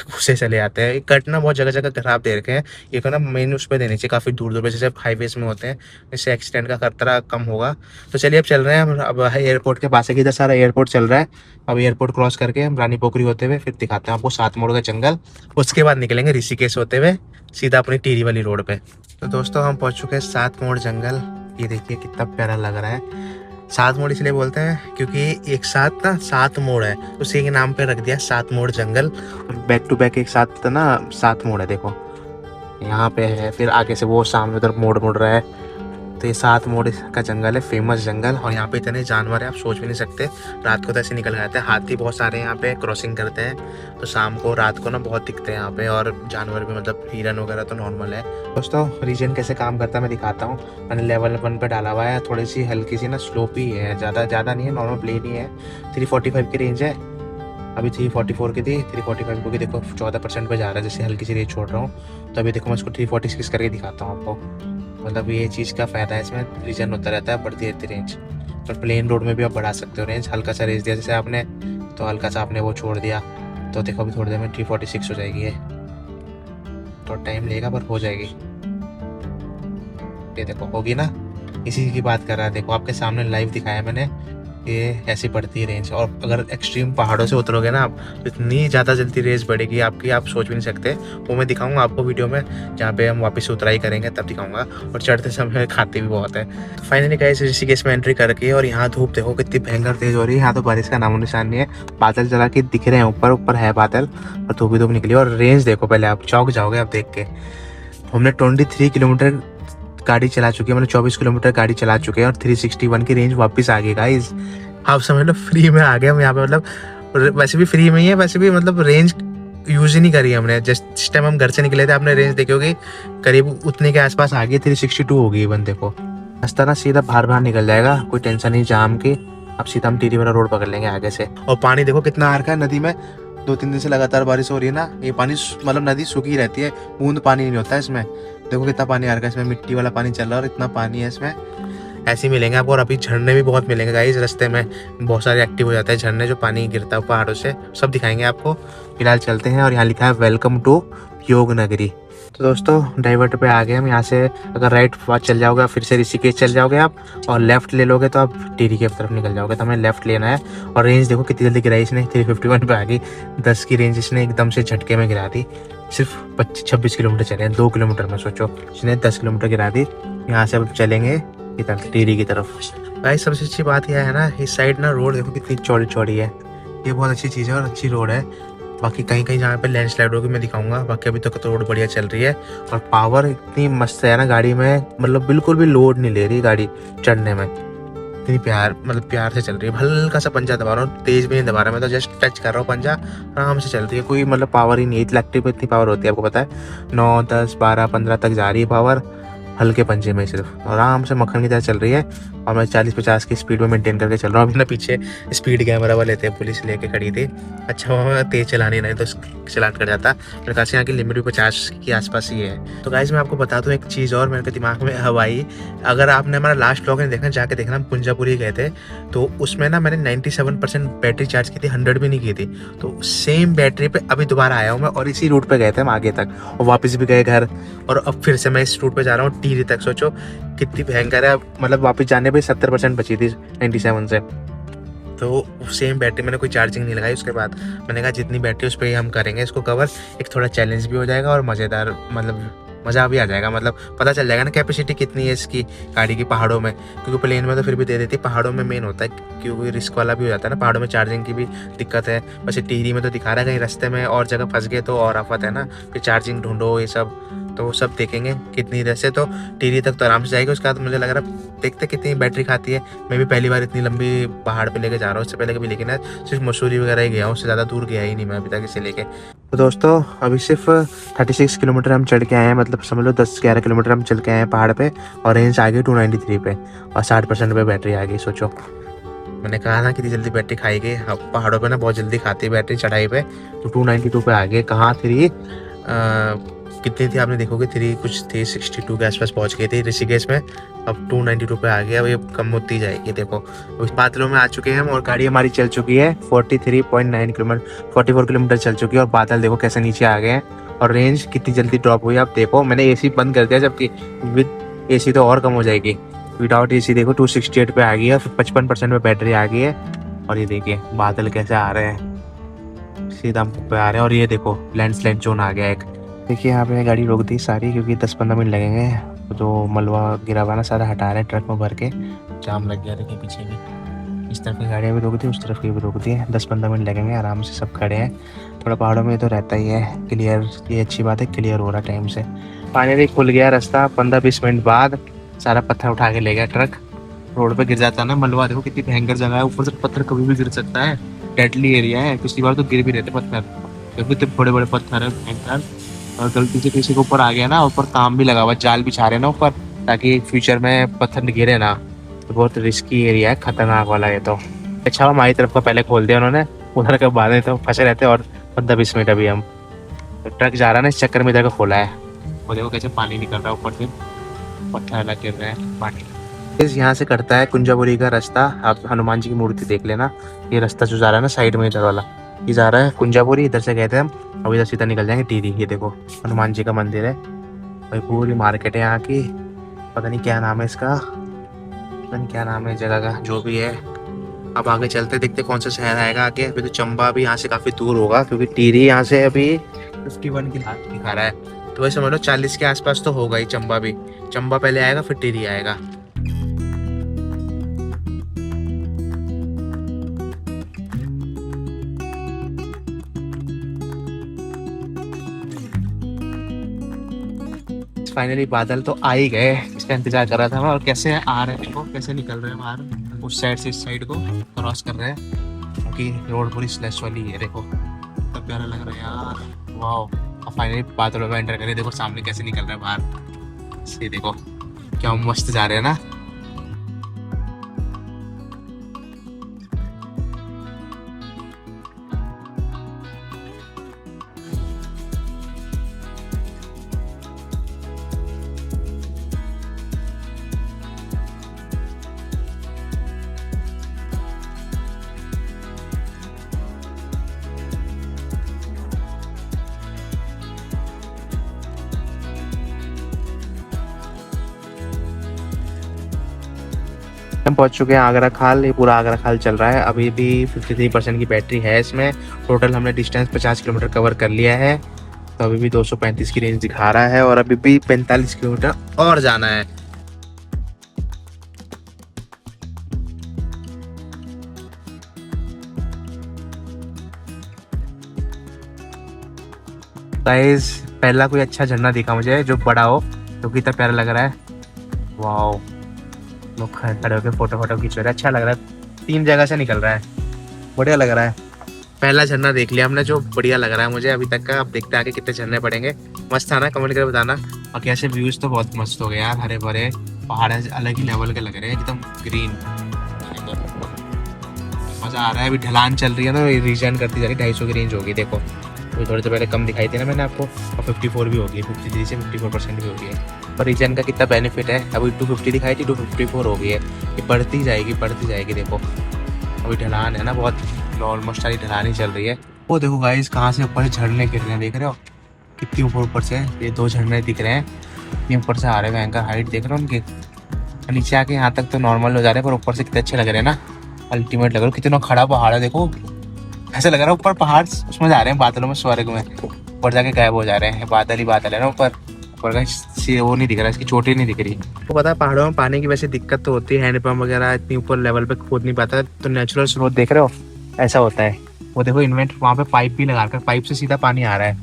उससे चले आते हैं। कट ना बहुत जगह जगह खराब दे रखे हैं, ये को ना मेन उस पर देने चाहिए, काफ़ी दूर दूर पे, जैसे हाईवेज में होते हैं, इससे एक्सीडेंट का खतरा कम होगा। तो चलिए अब चल रहे हैं हम, अब एयरपोर्ट के पास है कि इधर सारा एयरपोर्ट चल रहा है। अब एयरपोर्ट क्रॉस करके हम रानी पोखरी होते हुए फिर दिखाते हैं आपको 7 मोड़ का जंगल। उसके बाद निकलेंगे ऋषिकेश होते हुए सीधा अपनी टिहरी वाली रोड पे। तो दोस्तों हम पहुंच चुके हैं 7 मोड़ जंगल। ये देखिए कितना प्यारा लग रहा है। 7 मोड़ इसलिए बोलते हैं क्योंकि एक साथ ना 7 मोड़ है, उसी के नाम पे रख दिया 7 मोड़ जंगल। बैक टू बैक एक साथ ना 7 मोड़ है। देखो यहाँ पे है, फिर आगे से वो सामने उधर मोड़ मुड़ रहा है। तो ये 7 मोड़ का जंगल है, फेमस जंगल। और यहाँ पे इतने जानवर है आप सोच भी नहीं सकते। रात को तो ऐसे निकल जाते हैं, हाथी बहुत सारे यहाँ पे क्रॉसिंग करते हैं, तो शाम को रात को ना बहुत दिखते हैं यहाँ पे। और जानवर भी, मतलब हिरन वगैरह तो नॉर्मल है। दोस्तों रीजन कैसे काम करता है मैं दिखाता हूँ। मैंने लेवल 1 पे डाला हुआ है, थोड़ी सी हल्की सी ना स्लोप ही है, ज़्यादा नहीं है, नॉर्मल प्लेन ही है। 345 की रेंज है, अभी 344 की थी, 345 को भी देखो 14% पे जा रहा है, जैसे हल्की सी रेंज छोड़ रहा हूँ। तो अभी देखो मैं इसको 346 करके दिखाता हूँ आपको। मतलब ये चीज़ का फ़ायदा है इसमें, रीजन होता रहता है, बढ़ती रहती रेंज। तो प्लेन रोड में भी आप बढ़ा सकते हो रेंज, हल्का सा रेंज दिया जैसे आपने, तो हल्का सा आपने वो छोड़ दिया, तो देखो अभी थोड़ी देर में 346 हो जाएगी ये। तो टाइम लेगा पर हो जाएगी। ये देखो होगी ना, इसी की बात कर रहा है। देखो आपके सामने लाइव दिखाया मैंने, ये ऐसी बढ़ती है रेंज। और अगर एक्सट्रीम पहाड़ों से उतरोगे ना आप, तो इतनी ज़्यादा जल्दी रेंज बढ़ेगी आपकी, आप सोच भी नहीं सकते। वो मैं दिखाऊंगा आपको वीडियो में, जहाँ पे हम वापस से उतराई करेंगे तब दिखाऊंगा। और चढ़ते समय खाते भी बहुत है। तो फाइनली गाइस ऋषिकेश में एंट्री करके, और यहाँ धूप देखो कितनी भयंकर तेज हो रही है। यहाँ तो बारिश का नामो निशान नहीं है, बादल चला के दिख रहे हैं, ऊपर ऊपर है बादल, और धूप ही धूप निकली। और रेंज देखो, पहले आप चौंक जाओगे आप देख के। हमने 23 किलोमीटर गाड़ी चला चुकी है, मतलब 24 किलोमीटर गाड़ी चला चुके हैं, और 361 की रेंज वापस आ गई गाइस। आप समझ लो फ्री में आ गए हम यहाँ पे, मतलब वैसे भी फ्री में ही है, वैसे भी मतलब रेंज यूज ही नहीं करी हमने। जिस टाइम हम घर से निकले थे आपने रेंज देखी होगी, करीब उतने के आसपास आ गई, 362 हो गई बंदे को। रास्ता ना सीधा बाहर निकल जाएगा, कोई टेंशन नहीं जाम की। अब सीधा हम टिहरी वाला रोड पकड़ लेंगे आगे से। और पानी देखो कितना आ रखा है नदी में, 2-3 दिन से लगातार बारिश हो रही है ना, ये पानी मतलब नदी सूखी रहती है, बूंद पानी नहीं होता है इसमें। देखो कितना पानी आ रहा है इसमें, मिट्टी वाला पानी चल रहा है, और इतना पानी है इसमें। ऐसे ही मिलेंगे आपको, और अभी झरने भी बहुत मिलेंगे गाइस। रास्ते में बहुत सारे एक्टिव हो जाते हैं झरने, जो पानी गिरता है पहाड़ों से, सब दिखाएंगे आपको। फिलहाल चलते हैं, और यहाँ लिखा है वेलकम टू योग नगरी। तो दोस्तों डाइवर्ट पे आ गए हम। यहाँ से अगर राइट पास चल जाओगे फिर से ऋषिकेश चल जाओगे आप, और लेफ्ट ले लोगे तो आप टिहरी की तरफ निकल जाओगे। तो हमें लेफ्ट लेना है। और रेंज देखो कितनी जल्दी गिराई इसने, 351 पे आ गई। 10 की रेंज इसने एकदम से झटके में गिरा दी। सिर्फ 26 किलोमीटर चले हैं, 2 किलोमीटर में, सोचो इसने 10 किलोमीटर गिरा दी। यहाँ से अब चलेंगे इधर टिहरी की तरफ। भाई सबसे अच्छी बात यह है ना, इस साइड ना रोड देखो कितनी चौड़ी चौड़ी है, ये बहुत अच्छी चीज़ है और अच्छी रोड है। बाकी कहीं कहीं जहाँ पे लैंडस्लाइड होगी मैं दिखाऊंगा, बाकी अभी तक तो रोड बढ़िया चल रही है। और पावर इतनी मस्त है ना गाड़ी में, मतलब बिल्कुल भी लोड नहीं ले रही गाड़ी चढ़ने में, इतनी प्यार से चल रही है। हल्का सा पंजा दबा रहा हूँ, तेज भी नहीं दबा रहा, मैं तो जस्ट टच कर रहा हूँ पंजा, आराम से चल रही है। कोई मतलब पावर ही नहीं है, इलेक्ट्रिक में इतनी पावर होती है आपको पता है, 9, 10, 12, 15 तक जा रही है पावर हल्के पंजे में, सिर्फ आराम से मक्खन की तरह चल रही है। और मैं 40-50 की स्पीड में मेंटेन करके चल रहा हूँ। अभी ना पीछे स्पीड कैमरा वाले थे, पुलिस लेके खड़ी थी। अच्छा वहाँ तेज चलानी नहीं तो चलान कर जाता। मेरे ख्याल से यहाँ की लिमिट भी 50 के आसपास ही है। तो गाइस मैं आपको बता दूँ एक चीज़ और मेरे दिमाग में अब आई, अगर आपने हमारा लास्ट व्लॉग नहीं देखा जाके देखना, हम पुंजापुरी गए थे, तो उसमें ना मैंने 97% बैटरी चार्ज की थी, 100 भी नहीं की थी। तो सेम बैटरी पे अभी दोबारा आया हूँ मैं, और इसी रूट पे गए थे हम आगे तक, और वापस भी गए घर, और अब फिर से मैं इस रूट पे जा रहा हूँ टिहरी तक। सोचो कितनी भयंकर है, मतलब वापस जाने पे 70% बची थी 97 से। तो सेम बैटरी मैंने कोई चार्जिंग नहीं लगाई। उसके बाद मैंने कहा जितनी बैटरी उस पर ही हम करेंगे इसको कवर, एक थोड़ा चैलेंज भी हो जाएगा और मज़ेदार, मतलब मज़ा भी आ जाएगा, मतलब पता चल जाएगा ना कैपेसिटी कितनी है इसकी गाड़ी की पहाड़ों में। क्योंकि प्लेन में तो फिर भी दे देती, पहाड़ों में मेन होता है, क्योंकि रिस्क वाला भी हो जाता है ना, पहाड़ों में चार्जिंग की भी दिक्कत है। वैसे टिहरी में तो दिखा रहा है, कहीं रास्ते में और जगह फंस गए तो और आफत है ना, फिर चार्जिंग ढूंढो ये सब, तो वो सब देखेंगे कितनी देर से। तो टिहरी तक तो आराम से जाएगी, उसके बाद मुझे लग रहा है देखते कितनी बैटरी खाती है। मैं भी पहली बार इतनी लंबी पहाड़ पे लेके जा रहा हूँ, उससे पहले कभी लेके ना सिर्फ मसूरी वगैरह ही गया हूँ, उससे ज़्यादा दूर गया ही नहीं मैं अभी तक इसे लेके। तो दोस्तों अभी सिर्फ 36 किलोमीटर हम चढ़ के आए हैं, मतलब समझ लो 10-11 किलोमीटर हम चल के आए हैं पहाड़ पे, और रेंज आ गई 293 पे और 60% पे बैटरी आ गई। सोचो, मैंने कहा था कितनी जल्दी बैटरी खाएगी। अब पहाड़ों पे ना बहुत जल्दी खाती है बैटरी चढ़ाई पे। तो 292 पे आ गए। कहाँ 3 कितनी थी आपने देखोगे, 3 कुछ थी 62 के आसपास पहुंच गई थी ऋषिकेश में। अब 292 पे आ गया। अब ये कम होती जाएगी। देखो उस बादलों में आ चुके हैं हम और गाड़ी हमारी चल चुकी है 43.9 किलोमीटर, 44 किलोमीटर चल चुकी है। और बादल देखो कैसे नीचे आ गए हैं और रेंज कितनी जल्दी ड्रॉप हुई। आप देखो मैंने एसी बंद कर दिया, जबकि विद एसी तो और कम हो जाएगी। विदाउट एसी देखो 268 पे आ गई है, 55% पे बैटरी आ गई है। और ये देखिए बादल कैसे आ रहे हैं, सीधा हम पे आ रहे हैं। और ये देखो लैंडस्लाइड जोन आ गया एक। देखिए यहाँ पे गाड़ी रोक दी सारी, क्योंकि 10-15 मिनट लगेंगे। जो मलबा गिरा हुआ ना सारा हटा रहे हैं ट्रक में भर के, जाम लग गया। देखिए पीछे भी इस तरफ की गाड़ियाँ भी रोक दी, उस तरफ की भी रोक दी। 10-15 मिनट लगेंगे, आराम से सब खड़े हैं। थोड़ा पहाड़ों में तो रहता ही है क्लियर, ये अच्छी बात है, क्लियर हो रहा टाइम से। फाइनली खुल गया रास्ता 15-20 मिनट बाद। सारा पत्थर उठा के ले गया ट्रक, रोड पे गिर जाता है ना मलबा। देखो कितनी भयंकर जगह है, ऊपर से पत्थर कभी भी गिर सकता है, डेडली एरिया है। पिछली बार तो गिर भी रहते पत्थर, क्योंकि इतने बड़े बड़े पत्थर है भयंकर। और गलती से किसी के ऊपर आ गया ना, ऊपर काम भी लगा हुआ, जाल बिछा रहे ना ऊपर, ताकि फ्यूचर में पत्थर गिरे ना। तो बहुत रिस्की एरिया है, खतरनाक वाला ये तो। अच्छा हमारी तरफ का पहले खोल दिया उन्होंने, उधर के बाद तो फंसे रहते। और 15-20 मिनट अभी हम तो ट्रक जा रहा है ना, इस चक्कर में इधर का खोला है। वो देखो कैसे पानी निकल रहा है ऊपर से, पत्थर अलग गिर रहे हैं पानी। यहाँ से करता है कुंजापुरी का रास्ता। आप हनुमान जी की मूर्ति देख लेना, ये रास्ता जो जा रहा है ना साइड में इधर वाला, ये जा रहा है कुंजापुरी। इधर से गए थे हम, अब इधर सीधा निकल जाएंगे टिहरी। ये देखो हनुमान जी का मंदिर है भाई, पूरी मार्केट है यहाँ की। पता नहीं क्या नाम है इसका, पता नहीं क्या नाम है जगह का, जो भी है। अब आगे चलते देखते कौन सा शहर आएगा आगे। अभी तो चंबा भी यहाँ से काफी दूर होगा, क्योंकि टिहरी यहाँ से अभी 51 की लात दिखा रहा है। तो वैसे समझ लो 40 के आसपास तो होगा ही चंबा भी। चंबा पहले आएगा फिर टिहरी आएगा। फाइनली बादल तो आ ही गए, इसका इंतजार कर रहा था मैं। और कैसे आ रहे हैं देखो, कैसे निकल रहे हैं बाहर, उस साइड से इस साइड को क्रॉस कर रहे हैं, क्योंकि रोड पूरी स्लैश वाली है। देखो कितना प्यारा लग रहा है यार, वाह। और फाइनली बादलों में एंटर करें, देखो सामने कैसे निकल रहा है बाहर। ये देखो क्या मस्त जा रहे हैं ना। हम पहुंच चुके हैं आगरा खाल। ये पूरा आगरा खाल चल रहा है, अभी भी 53% की बैटरी है इसमें। टोटल हमने डिस्टेंस 50 किलोमीटर कवर कर लिया है, तो अभी भी 235 की रेंज दिखा रहा है और अभी भी 45 किलोमीटर और जाना है। गाइस पहला कोई अच्छा झरना दिखा मुझे जो बड़ा हो, जो कि इतना प्यारा लग रहा है। वाओ, लोग खड़े होकर फोटो खींच रहे हैं, अच्छा लग रहा है। 3 जगह से निकल रहा है, बढ़िया लग रहा है। पहला झरना देख लिया हमने जो बढ़िया लग रहा है मुझे अभी तक का। अब देखते हैं आगे कितने झरने पड़ेंगे। मस्त था ना, कमेंट करके बताना। और कैसे व्यूज तो बहुत मस्त हो गए यार, हरे भरे पहाड़ अलग ही लेवल के लग रहे हैं, एकदम ग्रीन, मजा आ रहा है। अभी ढलान चल रही है ना, रीजन करती जा रही है। 250 की रेंज होगी देखो, तो थोड़े से पहले कम दिखाई थी ना मैंने आपको, और 54 भी होगी, 53 से 54% भी होगी है। और रीजन का कितना बेनिफिट है, अभी 250 दिखाई थी, 254 हो गई है। ये बढ़ती जाएगी देखो। अभी ढलान है ना बहुत, ऑलमोस्ट सारी ढलान ही चल रही है। वो देखो गाइस कहाँ से ऊपर से झरने गिर रहे हैं, देख रहे हो कितनी ऊपर से। ये 2 झरने दिख रहे हैं, इतनी ऊपर से आ रहे हैं, भयंकर हाइट देख रहे हो उनकी। नीचे आके यहाँ तक तो नॉर्मल हो जा रहे हैं, पर ऊपर से कितने अच्छे लग रहे हैं ना, अल्टीमेट लग रहा है। कितना खड़ा पहाड़ है देखो, ऐसा लग रहा है ऊपर पहाड़ उसमें जा रहे हैं, बादलों में, स्वर्ग में। ऊपर जाके गायब हो जा रहे हैं, बादल ही बादल है ना ऊपर का वो नहीं दिख रहा, इसकी चोटी नहीं दिख रही। तो पता है पहाड़ों में पानी की वैसे दिक्कत तो होती है, हैंडपंप वगैरह इतनी ऊपर लेवल पे खोद नहीं पाता, तो नेचुरल स्रोत देख रहे हो ऐसा होता है। वो देखो इन्वेंट वहाँ पे पाइप भी लगा कर, पाइप से सीधा पानी आ रहा है।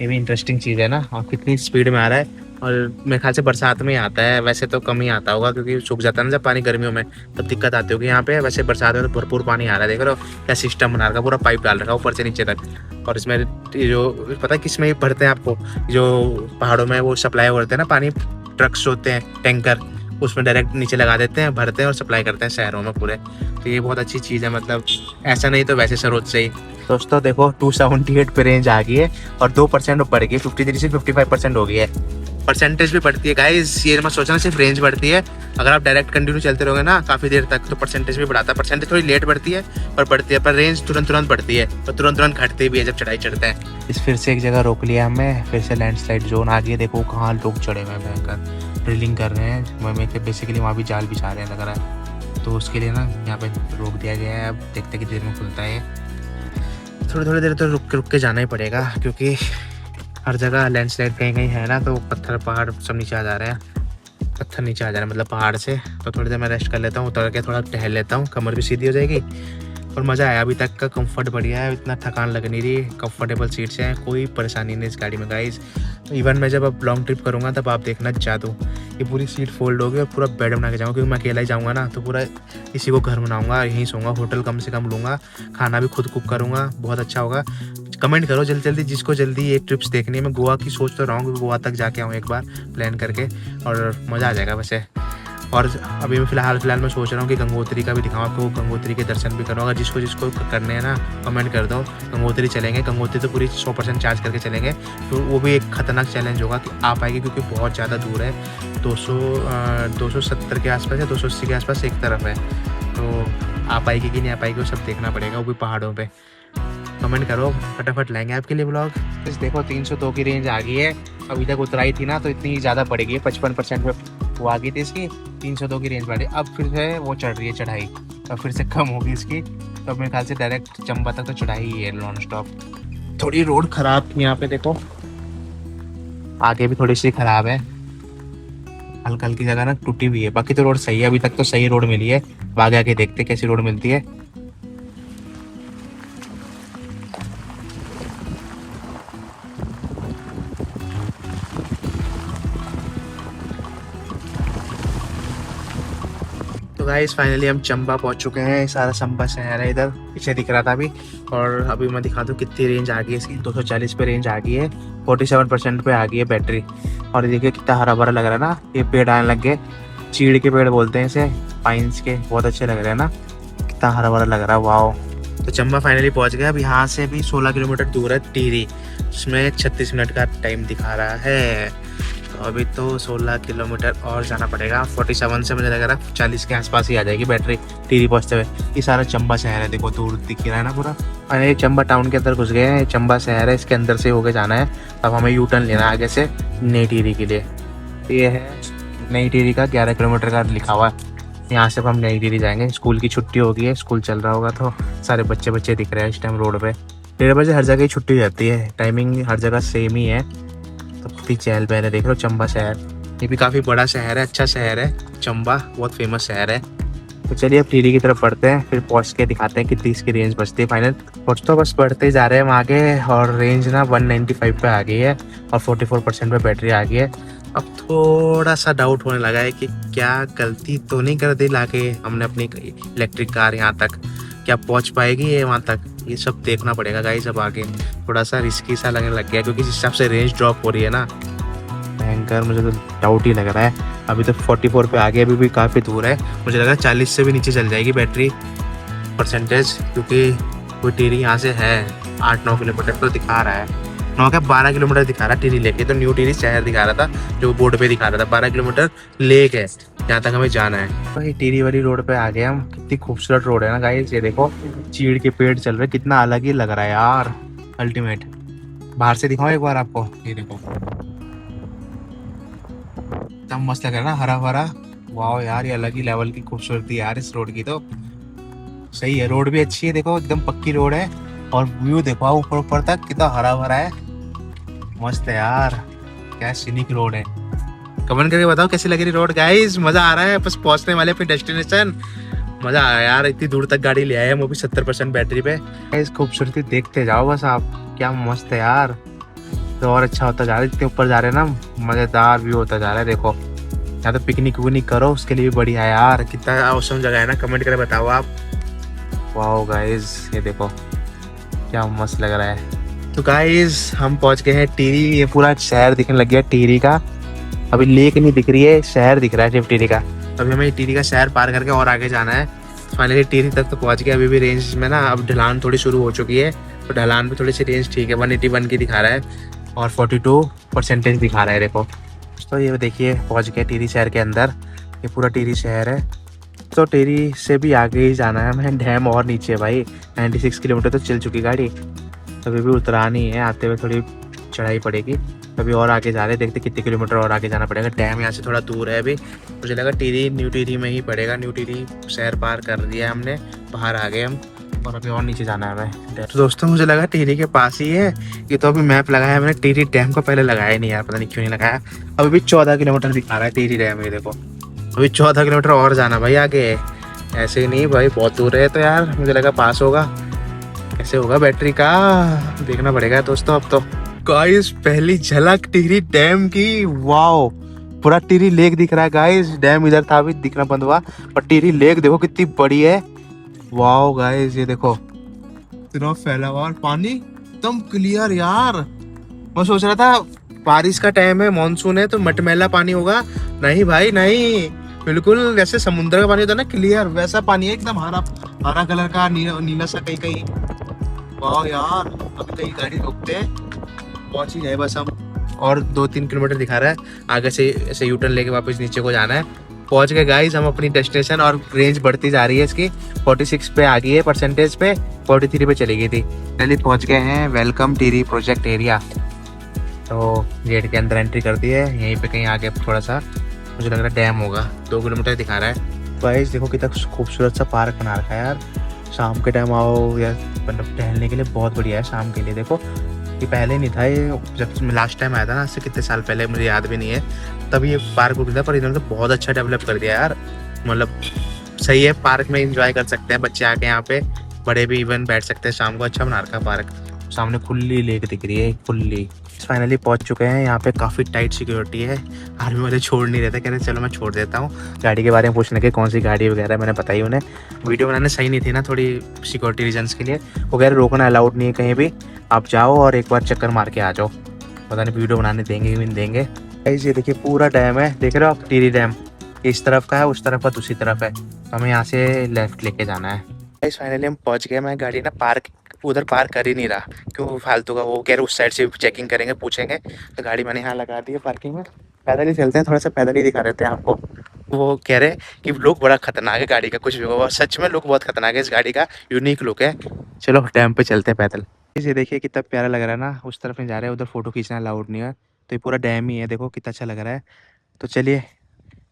ये भी इंटरेस्टिंग चीज़ है ना। और कितनी स्पीड में आ रहा है। और मेरे ख्याल से बरसात में ही आता है, वैसे तो कम ही आता होगा क्योंकि सूख जाता है ना जब पानी गर्मियों में, तब दिक्कत आती होगी यहाँ पे। वैसे बरसात में तो भरपूर पानी आ रहा है, देख रहे हो क्या सिस्टम बना रखा, पूरा पाइप डाल रखा ऊपर से नीचे तक। और इसमें ये जो पता है किस में भरते हैं आपको, जो पहाड़ों में वो सप्लाई करते हैं ना पानी, ट्रक्स होते हैं टैंकर, उसमें डायरेक्ट नीचे लगा देते हैं, भरते हैं और सप्लाई करते हैं शहरों में पूरे। तो ये बहुत अच्छी चीज़ है, मतलब ऐसा नहीं तो वैसे सरोज से ही। दोस्तों देखो 278 पे रेंज आ गई है और 2% बढ़ गई, 53 से 55% हो गई है। परसेंटेज भी बढ़ती है गाइस, ये मत सोचना सिर्फ रेंज बढ़ती है। अगर आप डायरेक्ट कंटिन्यू चलते रहोगे ना काफ़ी देर तक तो परसेंटेज भी बढ़ाता है। परसेंटेज थोड़ी लेट बढ़ती है पर बढ़ती है, पर रेंज तुरंत बढ़ती है और तुरंत घटती भी है जब चढ़ाई चढ़ते हैं। इस फिर से एक जगह रोक लिया हमें, फिर से लैंडस्लाइड जोन आ गई है। देखो कहाँ लोग चढ़े हुए हैं, भयंकर ड्रिलिंग कर रहे हैं। मैं बेसिकली वहाँ भी जाल बिछा रहे हैं लग रहा है, तो उसके लिए ना यहाँ पे रोक दिया गया है। अब देखते कि देर में खुलता है। थोड़ी देर तो रुक के जाना ही पड़ेगा क्योंकि हर जगह लैंडस्लाइड कहीं कहीं है ना, तो पत्थर पहाड़ सब नीचे आ जा रहे हैं। पत्थर नीचे आ जा रहे हैं मतलब पहाड़ से। तो थोड़ी देर मैं रेस्ट कर लेता हूँ, उतर के थोड़ा टहल लेता हूँ, कमर भी सीधी हो जाएगी। और मज़ा आया अभी तक का, कंफर्ट बढ़िया है, इतना थकान लग नहीं रही, कंफर्टेबल सीट्स हैं, कोई परेशानी नहीं इस गाड़ी में गाइस। इवन मैं जब अब लॉन्ग ट्रिप करूँगा तब आप देखना जादू, ये पूरी सीट फोल्ड होगी और पूरा बेड बना के जाऊँगा क्योंकि मैं अकेला ही जाऊँगा ना, तो पूरा इसी को घर बनाऊँगा, यहीं सोऊंगा, होटल कम से कम लूँगा, खाना भी खुद कुक करूँगा, बहुत अच्छा होगा। कमेंट करो जल्दी जिसको जल्दी ये ट्रिप्स देखनी है। मैं गोवा की सोच तो रहा हूँ, गोवा तक जाके आऊँ एक बार प्लान करके, और मज़ा आ जाएगा वैसे। और अभी मैं फ़िलहाल मैं सोच रहा हूँ कि गंगोत्री का भी दिखाऊँ आपको, गंगोत्री के दर्शन भी करूँ। अगर जिसको करने हैं ना कमेंट कर दो, गंगोत्री चलेंगे। गंगोत्री तो पूरी 100% चार्ज करके चलेंगे, तो वो भी एक खतरनाक चैलेंज होगा कि आ पाएगी क्योंकि बहुत ज़्यादा दूर है। 270 के आसपास या 280 के आसपास एक तरफ है, तो आ पाएगी कि नहीं आ पाएगी वो सब देखना पड़ेगा, वो भी पहाड़ों पर। कमेंट करो, फटाफट लाएंगे आपके लिए ब्लॉग। इस देखो 302 की रेंज आ गई है, अभी तक उतराई थी ना तो इतनी ज़्यादा बढ़ गई है, 55% पे वो आ गई थी इसकी, 302 की रेंज बढ़ी। अब फिर से वो चढ़ रही है चढ़ाई, अब फिर से कम होगी इसकी। तो मेरे ख्याल से डायरेक्ट चंबा तक तो चढ़ाई ही है नॉन स्टॉप। थोड़ी रोड ख़राब थी यहाँ पे, देखो आगे भी थोड़ी सी ख़राब है, हल्की हल्की जगह ना टूटी हुई है, बाकी तो रोड सही है। अभी तक तो सही रोड मिली है, आगे आके देखते कैसी रोड मिलती है। तो गाइस फाइनली हम चंबा पहुंच चुके हैं। सारा चंबा शहर है, इधर पीछे दिख रहा था अभी। और अभी मैं दिखा दूँ कितनी रेंज आ गई है इसकी, 240 पे रेंज आ गई है, 47% पे आ गई है बैटरी। और देखिए कितना हरा भरा लग रहा है ना, ये पेड़ आने लग गए, चीड़ के पेड़ बोलते हैं इसे, पाइन्स के, बहुत अच्छे लग रहे हैं ना, कितना हरा भरा लग रहा है, वाओ। तो चंबा फाइनली पहुंच गया। अब यहाँ से भी 16 किलोमीटर दूर है टिहरी, उसमें 36 मिनट का टाइम दिखा रहा है। तो अभी तो 16 किलोमीटर और जाना पड़ेगा। 47 से मुझे लग रहा है 40 के आसपास ही आ जाएगी बैटरी टिहरी पहुंचते हुए। ये सारा चंबा शहर है, देखो दूर दिख रहा है ना पूरा। और ये चंबा टाउन के अंदर घुस गए हैं, चंबा शहर है, इसके अंदर से होके जाना है। अब हमें यू टर्न लेना है आगे से नई टिहरी के लिए। ये है नई टिहरी का 11 किलोमीटर का लिखा हुआ है, यहाँ से अब हम नई टिहरी जाएंगे। स्कूल की छुट्टी हो गई है, स्कूल चल रहा होगा तो सारे बच्चे दिख रहे हैं इस टाइम रोड पे। 1:30 बजे हर जगह ही छुट्टी हो जाती है, टाइमिंग हर जगह सेम ही है। तो कितनी चहल पहल है, देख लो चंबा शहर, ये भी काफ़ी बड़ा शहर है, अच्छा शहर है चंबा, बहुत फेमस शहर है। तो चलिए अब टिहरी की तरफ बढ़ते हैं, फिर पहुँच के दिखाते हैं कितनी इसकी रेंज बचती है फाइनल। पहुँच तो बस बढ़ते ही जा रहे हैं हम आगे, और रेंज ना 195 पे आ गई है और 44% पे बैटरी आ गई है। अब थोड़ा सा डाउट होने लगा है कि क्या गलती तो नहीं कर दी लाके हमने अपनी इलेक्ट्रिक कार यहाँ तक, क्या पहुँच पाएगी ये वहाँ तक, ये सब देखना पड़ेगा गाइस। अब आगे थोड़ा सा रिस्की सा लगने लग गया क्योंकि जिस हिसाब से रेंज ड्रॉप हो रही है ना भयंकर, मुझे तो डाउट ही लग रहा है। अभी तो 44 पे आ गया, अभी भी काफ़ी दूर है, मुझे लग रहा है 40 से भी नीचे चल जाएगी बैटरी परसेंटेज, क्योंकि वो टिहरी यहाँ से है 8-9 किलोमीटर तो दिखा रहा है, 9 का 12 किलोमीटर दिखा रहा है टिहरी लेके। तो न्यू टिहरी शहर दिखा रहा था जो बोर्ड पे दिखा रहा था, 12 किलोमीटर लेक है जहाँ तक हमें जाना है। तो ये टिहरी वाली रोड पे आ गए हम, कितनी खूबसूरत रोड है ना गाइस। ये देखो चीड़ के पेड़ चल रहे, कितना अलग ही लग रहा है यार, अल्टीमेट। बाहर से दिखाओ एक बार आपको, ये देखो एकदम मस्त लग रहा है ना, हरा भरा, वाह यार, ये अलग ही लेवल की खूबसूरती है यार इस रोड की। तो सही है, रोड भी अच्छी है, देखो एकदम पक्की रोड है, और व्यू देखो ऊपर तक कितना हरा भरा है, मस्त है यार, क्या सीनिक रोड है। कमेंट करके बताओ कैसी लग रही रोड गाइस, मजा आ रहा है, बस पहुंचने वाले अपने डेस्टिनेशन। मजा आया यार, इतनी दूर तक गाड़ी ले आए हम, वो भी 70% बैटरी पे। इस खूबसूरती देखते जाओ बस आप, क्या मस्त है यार, तो और अच्छा होता जा रहा है, जितने ऊपर जा रहे हैं ना मज़ेदार व्यू होता जा रहा है। देखो यहाँ तो पिकनिक विकनिक करो उसके लिए भी बढ़िया है यार। कितना औसम जगह है ना, कमेंट करके बताओ आप। वाओ गाइस ये देखो क्या मस्त लग रहा है। तो गाइस हम पहुंच गए हैं टिहरी। ये पूरा शहर दिखने लग गया टिहरी का। अभी लेक नहीं दिख रही है, शहर दिख रहा है सिर्फ टिहरी का। अभी हमें टिहरी का शहर पार करके और आगे जाना है। फाइनली टिहरी तक तो पहुंच गया। अभी भी रेंज में ना अब ढलान थोड़ी शुरू हो चुकी है, तो ढलान पे थोड़ी सी रेंज ठीक है। 181 की दिखा रहा है और 42% दिखा रहा है। देखो तो ये देखिए पहुंच गए टिहरी शहर के अंदर। ये पूरा टिहरी शहर है। तो टिहरी से भी आगे ही जाना है हमें। डैम और नीचे भाई 96 किलोमीटर तो चल चुकी गाड़ी, अभी भी उतरानी है। आते हुए थोड़ी चढ़ाई पड़ेगी, अभी और आगे जा रहे हैं। देखते कितने किलोमीटर और आगे जाना पड़ेगा। डैम यहाँ से थोड़ा दूर है। अभी मुझे लगा टिहरी न्यू टिहरी में ही पड़ेगा। न्यू टिहरी शहर पार कर दिया है हमने, बाहर आ गए हम और अभी और नीचे जाना है हमें। तो दोस्तों मुझे लगा टिहरी के पास ही है। ये तो अभी मैप लगाया है मैंने, टिहरी डैम को पहले लगाया नहीं यार, पता नहीं क्यों नहीं लगाया। अभी भी 14 किलोमीटर दिखा रहा है टिहरी डैम। ये देखो अभी 14 किलोमीटर और जाना भाई आगे। ऐसे ही नहीं भाई, बहुत दूर है। तो यार मुझे लगा पास होगा, कैसे होगा बैटरी का देखना पड़ेगा दोस्तों अब तो। गाइस पहली झलक टिहरी डैम की। वाओ पूरा टिहरी लेक दिख रहा है गाइस। डैम इधर था अभी दिखना बंद हुआ, और टिहरी लेक देखो कितनी बड़ी है। वाओ गाइस ये देखो इतना फैला हुआ और पानी एकदम क्लियर यार। मैं सोच रहा था बारिश का टाइम है, मानसून है, तो मटमैला पानी होगा। नहीं भाई नहीं, बिल्कुल जैसे समुद्र का पानी होता है ना क्लियर, वैसा पानी है एकदम हरा हरा कलर का, नीला सा कहीं कहीं। वाह यार अभी कहीं गाड़ी रोकते हैं, पहुंच ही गए बस हम। और 2-3 किलोमीटर दिखा रहा है आगे से, ऐसे यूटर्न लेके वापस नीचे को जाना है। पहुंच गए गाइस हम अपनी डेस्टिनेशन, और रेंज बढ़ती जा रही है इसकी। 46 पे आ गई है परसेंटेज पे, 43 पे चली गई थी। पहले पहुंच गए हैं वेलकम टिहरी प्रोजेक्ट एरिया। तो गेट के अंदर एंट्री कर दी है। यहीं पे कहीं आगे थोड़ा सा मुझे लग रहा है डैम होगा। 2 किलोमीटर दिखा रहा है। गाइस देखो कितना खूबसूरत सा पार्क बना रखा है यार। शाम के टाइम आओ या मतलब टहलने के लिए बहुत बढ़िया है शाम के लिए। देखो ये पहले नहीं था, ये जब मैं लास्ट टाइम आया था ना, इससे कितने साल पहले मुझे याद भी नहीं है, तब ये पार्क रुक था। पर इन्होंने तो बहुत अच्छा डेवलप कर दिया यार, मतलब सही है। पार्क में एंजॉय कर सकते हैं बच्चे आके, यहाँ पे बड़े भी इवन बैठ सकते हैं शाम को। अच्छा बना रखा है पार्क। सामने खुली लेक दिख रही है, खुली। फाइनली पहुंच चुके हैं। यहाँ पे काफ़ी टाइट सिक्योरिटी है, आर्मी वाले छोड़ नहीं रहते। कह रहे चलो मैं छोड़ देता हूँ। गाड़ी के बारे में पूछने के कौन सी गाड़ी वगैरह मैंने बताई उन्हें। वीडियो बनाने सही नहीं थी ना, थोड़ी सिक्योरिटी रीजन्स के लिए। वो कह रहे रोकना अलाउड नहीं है कहीं भी, आप जाओ और एक बार चक्कर मार के आ जाओ। पता नहीं वीडियो बनाने देंगे कि नहीं देंगे। ये देखिए पूरा डैम है, देख रहे हो आप टिहरी डैम। इस तरफ का है, उस तरफ का दूसरी तरफ है। हमें यहाँ से लेफ्ट लेके जाना है। फाइनली हम पहुँच गए। मैं गाड़ी ना पार्क उधर पार्क कर ही नहीं रहा, क्यों फालतू का। वो कह रहे उस साइड से चेकिंग करेंगे, पूछेंगे, तो गाड़ी मैंने यहाँ लगा दी है पार्किंग में। पैदल ही चलते हैं, थोड़ा सा पैदल ही दिखा देते हैं आपको। वो कह रहे कि लुक बड़ा खतरनाक है गाड़ी का, कुछ भी होगा। सच में लुक बहुत खतरनाक है इस गाड़ी का, यूनिक लुक है। चलो डैम पे चलते हैं पैदल। इसे देखिए कितना प्यारा लग रहा है ना। उस तरफ नहीं जा रहे हैं, उधर फोटो खींचना अलाउड नहीं है। तो ये पूरा डैम ही है, देखो कितना अच्छा लग रहा है। तो चलिए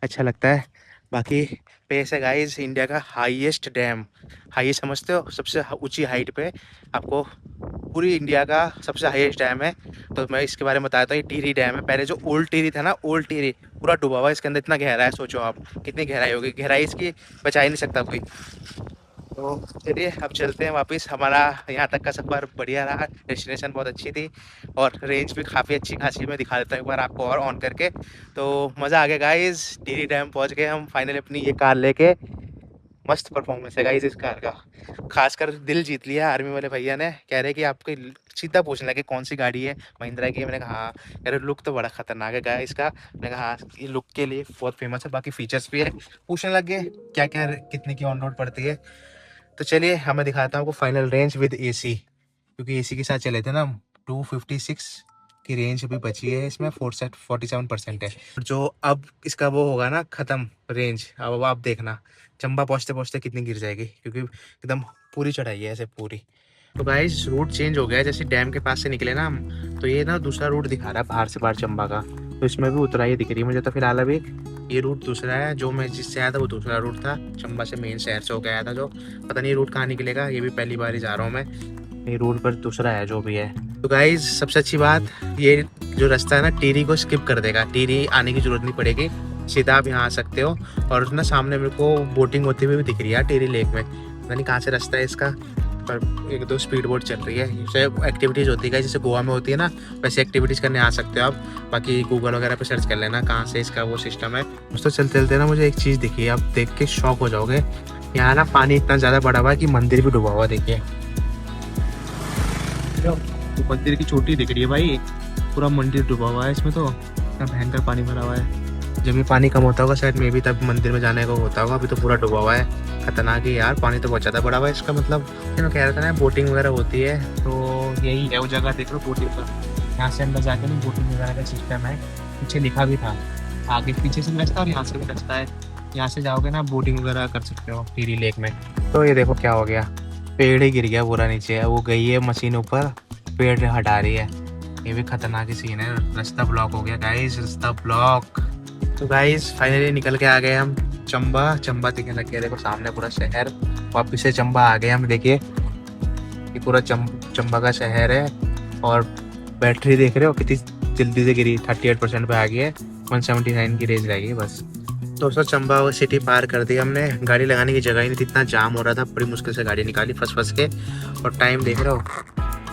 अच्छा लगता है। बाकी पेस है गाइस, इंडिया का हाईएस्ट डैम। हाईएस्ट समझते हो, सबसे ऊंची हाइट पे आपको पूरी इंडिया का सबसे हाईएस्ट डैम है। तो मैं इसके बारे में बताता हूँ। ये टिहरी डैम है। पहले जो ओल्ड टिहरी था ना, ओल्ड टिहरी पूरा डूबा हुआ है। इसके अंदर इतना गहरा है, सोचो आप कितनी गहराई होगी। गहराई इसकी बचा ही नहीं सकता कोई। तो चलिए अब चलते हैं वापस। हमारा यहाँ तक का सफ़र बढ़िया रहा, डेस्टिनेशन बहुत अच्छी थी और रेंज भी काफ़ी अच्छी खासी। मैं दिखा देता हूँ एक बार आपको और ऑन करके। तो मज़ा आ गया गाइस, टिहरी डैम पहुँच गए हम फाइनली अपनी ये कार लेके। मस्त परफॉर्मेंस है गाइस इस कार का, खासकर दिल जीत लिया आर्मी वाले भैया ने। कह रहे कि आपको सीधा पूछने लगे कौन सी गाड़ी है, महिंद्रा की है। मैंने कहा हाँ। कह रहे लुक तो बड़ा खतरनाक है गाइस इसका। मैंने कहा हाँ, ये लुक के लिए बहुत फेमस है, बाकी फीचर्स भी है। पूछने लगे क्या क्या कितने की ऑन रोड पड़ती है। तो चलिए हमें दिखाता हूँ आपको फाइनल रेंज विद एसी, क्योंकि एसी के साथ चले थे ना हम। 256 की रेंज अभी बची है इसमें, 47% है। जो अब इसका वो होगा ना ख़त्म रेंज, अब आप देखना चंबा पहुँचते पहुँचते कितनी गिर जाएगी, क्योंकि एकदम पूरी चढ़ाई है ऐसे पूरी। तो गाइस रूट चेंज हो गया है। जैसे डैम के पास से निकले ना हम, तो ये ना दूसरा रूट दिखा रहा है बाहर से बाहर चंबा का। तो इसमें भी उतराई दिख रही है मुझे तो फिलहाल अभी। ये रूट दूसरा है, जो मैं जिससे आया था वो दूसरा रूट था। चंबा से मेन शहर से होकर आया था जो। पता नहीं रूट कहाँ निकलेगा, ये भी पहली बार ही जा रहा हूँ मैं। ये रूट पर दूसरा है जो भी है। तो गाइज सबसे अच्छी बात, ये जो रास्ता है ना टिहरी को स्किप कर देगा। टिहरी आने की जरूरत नहीं पड़ेगी, सीधा आप यहाँ आ सकते हो। और ना सामने मेरे को बोटिंग होती हुई भी दिख रही है टिहरी लेक में। पता नहीं कहाँ से रास्ता है इसका, पर एक दो स्पीड बोट चल रही है। जैसे एक्टिविटीज़ होती है जैसे गोवा में होती है ना, वैसे एक्टिविटीज़ करने आ सकते हो आप। बाकी गूगल वगैरह पे सर्च कर लेना कहाँ से इसका वो सिस्टम है। दोस्तों चलते चलते ना मुझे एक चीज़ दिखी, आप देख के शॉक हो जाओगे। यहाँ ना पानी इतना ज़्यादा बढ़ा हुआ है कि मंदिर भी डूबा हुआ। देखिए तो मंदिर की चोटी दिख रही है भाई, पूरा मंदिर डूबा हुआ है इसमें। तो इतना भयंकर पानी भरा हुआ है। जब ये पानी कम होता होगा शायद में भी तब मंदिर में जाने को होता होगा। अभी तो पूरा डूबा हुआ है। खतरनाक है यार, पानी तो बहुत ज़्यादा बढ़ा हुआ है। इसका मतलब मैं कह रहा था ना बोटिंग वगैरह होती है, तो यही है वो जगह। देख लो बोटिंग का, यहाँ से अंदर जाके ना बोटिंग वगैरह का सिस्टम है। पीछे लिखा भी था, आगे पीछे से भी रास्ता और यहाँ से भी रास्ता है। यहाँ से जाओगे ना बोटिंग वगैरह कर सकते हो टीरी लेक में। तो ये देखो क्या हो गया, पेड़ ही गिर गया पूरा नीचे। वो गई है मशीन ऊपर, पेड़ हटा रही है। ये भी खतरनाक सीन है। रास्ता ब्लॉक हो गया गाइस, रास्ता ब्लॉक। तो गाइस फाइनली निकल के आ गए हम चंबा दिखने लग गया। देखो सामने पूरा शहर, वापिस से चंबा आ गए हम। देखिए ये पूरा चंबा का शहर है। और बैटरी देख रहे हो कितनी जल्दी से गिरी, 38% पे आ गई है। 179 की रेंज रह गई बस। दोस्तों चंबा सिटी पार कर दी हमने। गाड़ी लगाने की जगह ही नहीं थी, इतना जाम हो रहा था। बड़ी मुश्किल से गाड़ी निकाली फंस के। और टाइम देख रहे हो